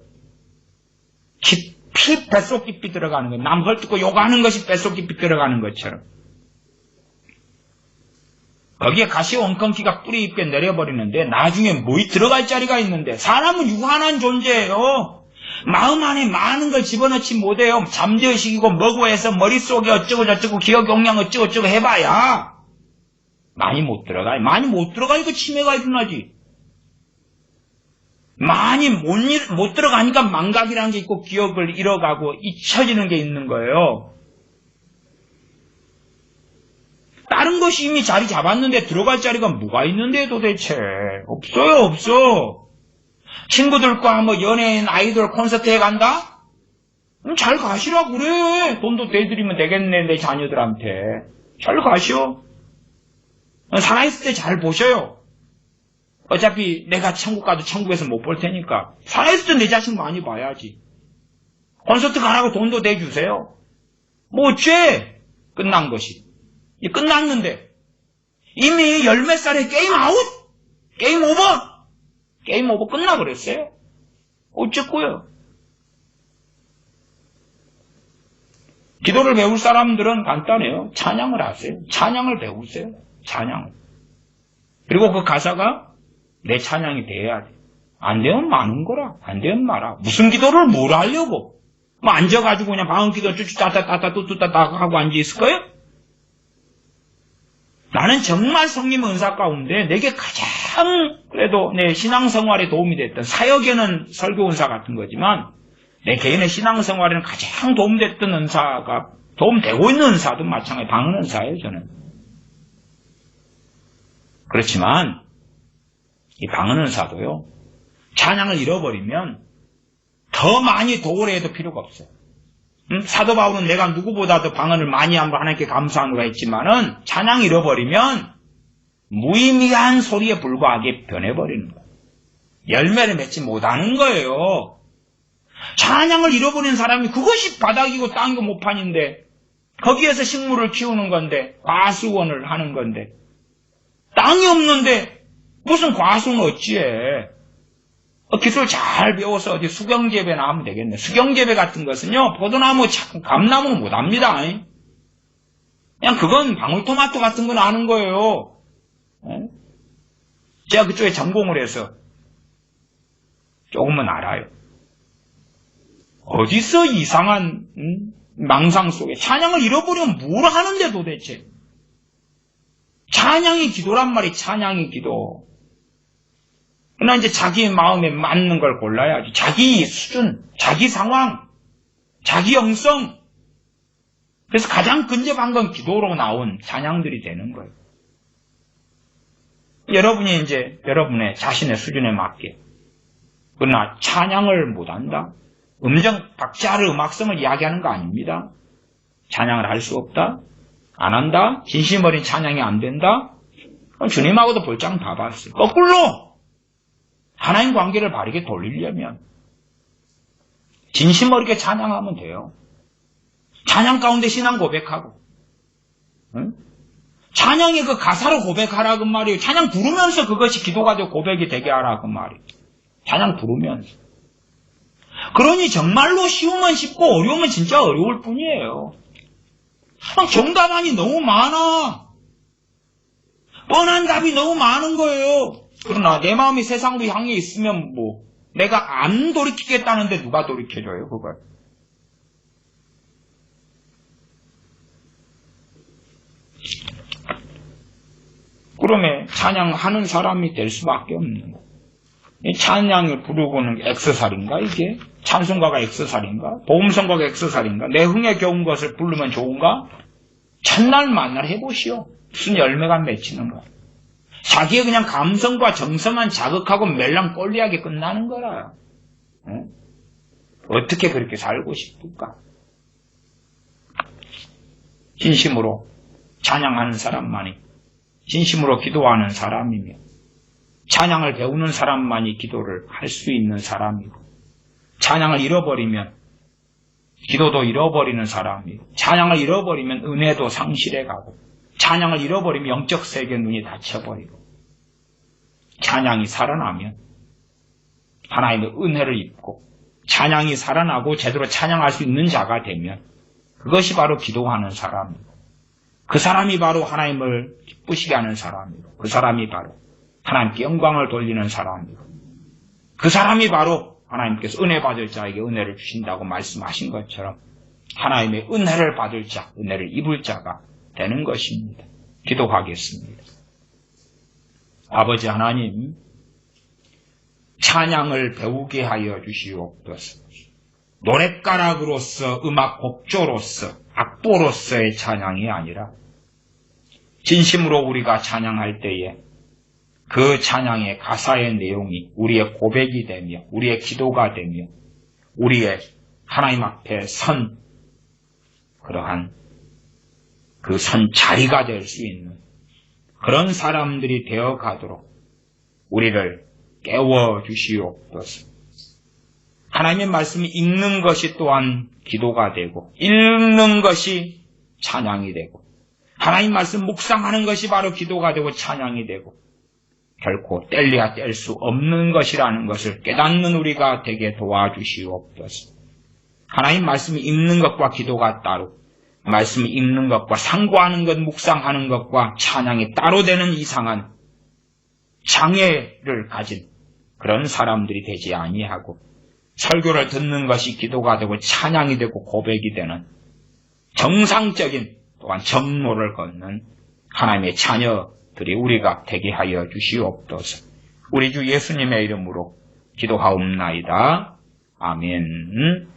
깊이 뱃속 깊이 들어가는 거예요. 남 헐뜯고 욕하는 것이 뱃속 깊이 들어가는 것처럼. 거기에 가시 엉겅퀴가 뿌리 깊게 내려버리는데 나중에 뭐이 들어갈 자리가 있는데, 사람은 유한한 존재예요. 마음 안에 많은 걸 집어넣지 못해요. 잠재의식이고 뭐고 해서 머릿속에 어쩌고 저쩌고 기억 용량 어쩌고 저쩌고 해봐야 많이 못 들어가요. 많이 못 들어가니까 치매가 일어나지. 많이 못 들어가니까 망각이라는 게 있고 기억을 잃어가고 잊혀지는 게 있는 거예요. 다른 것이 이미 자리 잡았는데 들어갈 자리가 뭐가 있는데 도대체? 없어요, 없어. 친구들과 뭐 연예인 아이돌 콘서트에 간다? 잘 가시라 그래. 돈도 대드리면 되겠네, 내 자녀들한테. 잘 가시오. 살아있을 때 잘 보셔요. 어차피 내가 천국 가도 천국에서 못 볼 테니까 살아있을 때 내 자식 많이 봐야지. 콘서트 가라고 돈도 대주세요. 뭐 어째? 끝난 것이. 끝났는데 이미 열 몇 살에 게임 아웃? 게임 오버? 게임 오버 끝나버렸어요. 어쨌고요. 기도를 배울 사람들은 간단해요. 찬양을 하세요. 찬양을 배우세요. 찬양을. 그리고 그 가사가 내 찬양이 돼야 돼. 안 되면 마는 거라. 안 되면 마라. 무슨 기도를 뭘 하려고? 뭐 앉아가지고 그냥 방언 기도 쭈쭈따따따따 뚜뚜따따 하고 앉아있을 거예요? 나는 정말 성령 은사 가운데 내게 가장 그래도 내 신앙생활에 도움이 됐던, 사역에는 설교 은사 같은 거지만 내 개인의 신앙생활에는 가장 도움됐던 은사가, 도움되고 있는 은사도 마찬가지 방언 은사예요. 저는. 그렇지만 이 방언 은사도요, 찬양을 잃어버리면 더 많이 도우려 해도 필요가 없어요. 사도 바울은 내가 누구보다도 방언을 많이 함으로 하나님께 감사하노라 했지만은 찬양 잃어버리면 무의미한 소리에 불과하게 변해버리는 거예요. 열매를 맺지 못하는 거예요. 찬양을 잃어버린 사람이 그것이 바닥이고 땅이고 모판인데, 거기에서 식물을 키우는 건데, 과수원을 하는 건데, 땅이 없는데 무슨 과수는 어찌해. 기술 잘 배워서 어디 수경재배나 하면 되겠네. 수경재배 같은 것은요, 포도나무, 감나무는 못합니다. 그냥 그건 방울토마토 같은 건 아는 거예요. 제가 그쪽에 전공을 해서 조금은 알아요. 어디서 이상한 망상 속에 찬양을 잃어버리면 뭘 하는데 도대체. 찬양이 기도란 말이, 찬양이 기도. 그러나 이제 자기 마음에 맞는 걸 골라야지. 자기 수준, 자기 상황, 자기 영성. 그래서 가장 근접한 건 기도로 나온 찬양들이 되는 거예요. 여러분이 이제 여러분의 자신의 수준에 맞게. 그러나 찬양을 못한다? 박자를, 음악성을 이야기하는 거 아닙니다. 찬양을 할 수 없다? 안 한다? 진심 어린 찬양이 안 된다? 그럼 주님하고도 볼장 다 봤어요. 거꾸로! 하나님 관계를 바르게 돌리려면 진심 어리게 찬양하면 돼요. 찬양 가운데 신앙 고백하고, 응? 찬양의 그 가사로 고백하라 그 말이에요. 찬양 부르면서 그것이 기도가 되고 고백이 되게 하라 그 말이에요. 찬양 부르면서. 그러니 정말로 쉬우면 쉽고 어려우면 진짜 어려울 뿐이에요. 정답안이 너무 많아. 뻔한 답이 너무 많은 거예요. 그러나 내 마음이 세상으로 향해 있으면 뭐 내가 안 돌이키겠다는데 누가 돌이켜줘요 그걸. 그러면 찬양하는 사람이 될 수밖에 없는 거예요. 찬양을 부르고는 액세서리인가 이게? 찬송가가 액세서리인가? 복음성가가 액세서리인가? 내 흥에 겨운 것을 부르면 좋은가? 첫날 만날 해보시오. 무슨 열매가 맺히는 거야. 자기의 그냥 감성과 정서만 자극하고 멜랑꼴리하게 끝나는 거라. 응? 어떻게 그렇게 살고 싶을까? 진심으로 찬양하는 사람만이 진심으로 기도하는 사람이며 찬양을 배우는 사람만이 기도를 할 수 있는 사람이고 찬양을 잃어버리면 기도도 잃어버리는 사람이고 찬양을 잃어버리면 은혜도 상실해가고 찬양을 잃어버리면 영적 세계 눈이 닫혀버리고 찬양이 살아나면 하나님의 은혜를 입고 찬양이 살아나고 제대로 찬양할 수 있는 자가 되면 그것이 바로 기도하는 사람이고 그 사람이 바로 하나님을 기쁘시게 하는 사람이고 그 사람이 바로 하나님께 영광을 돌리는 사람이고 그 사람이 바로 하나님께서 은혜 받을 자에게 은혜를 주신다고 말씀하신 것처럼 하나님의 은혜를 받을 자, 은혜를 입을 자가 되는 것입니다. 기도하겠습니다. 아버지 하나님, 찬양을 배우게 하여 주시옵소서. 노랫가락으로서 음악 곡조로서 악보로서의 찬양이 아니라 진심으로 우리가 찬양할 때에 그 찬양의 가사의 내용이 우리의 고백이 되며 우리의 기도가 되며 우리의 하나님 앞에 선 그러한 그 선 자리가 될 수 있는 그런 사람들이 되어 가도록 우리를 깨워 주시옵소서. 하나님의 말씀이 읽는 것이 또한 기도가 되고 읽는 것이 찬양이 되고 하나님 말씀 묵상하는 것이 바로 기도가 되고 찬양이 되고 결코 뗄래야 뗄 수 없는 것이라는 것을 깨닫는 우리가 되게 도와주시옵소서. 하나님 말씀이 읽는 것과 기도가 따로 말씀이 읽는 것과 상고하는 것, 묵상하는 것과 찬양이 따로 되는 이상한 장애를 가진 그런 사람들이 되지 아니하고 설교를 듣는 것이 기도가 되고 찬양이 되고 고백이 되는 정상적인 또한 정로를 걷는 하나님의 자녀들이 우리가 되게 하여 주시옵소서. 우리 주 예수님의 이름으로 기도하옵나이다. 아멘.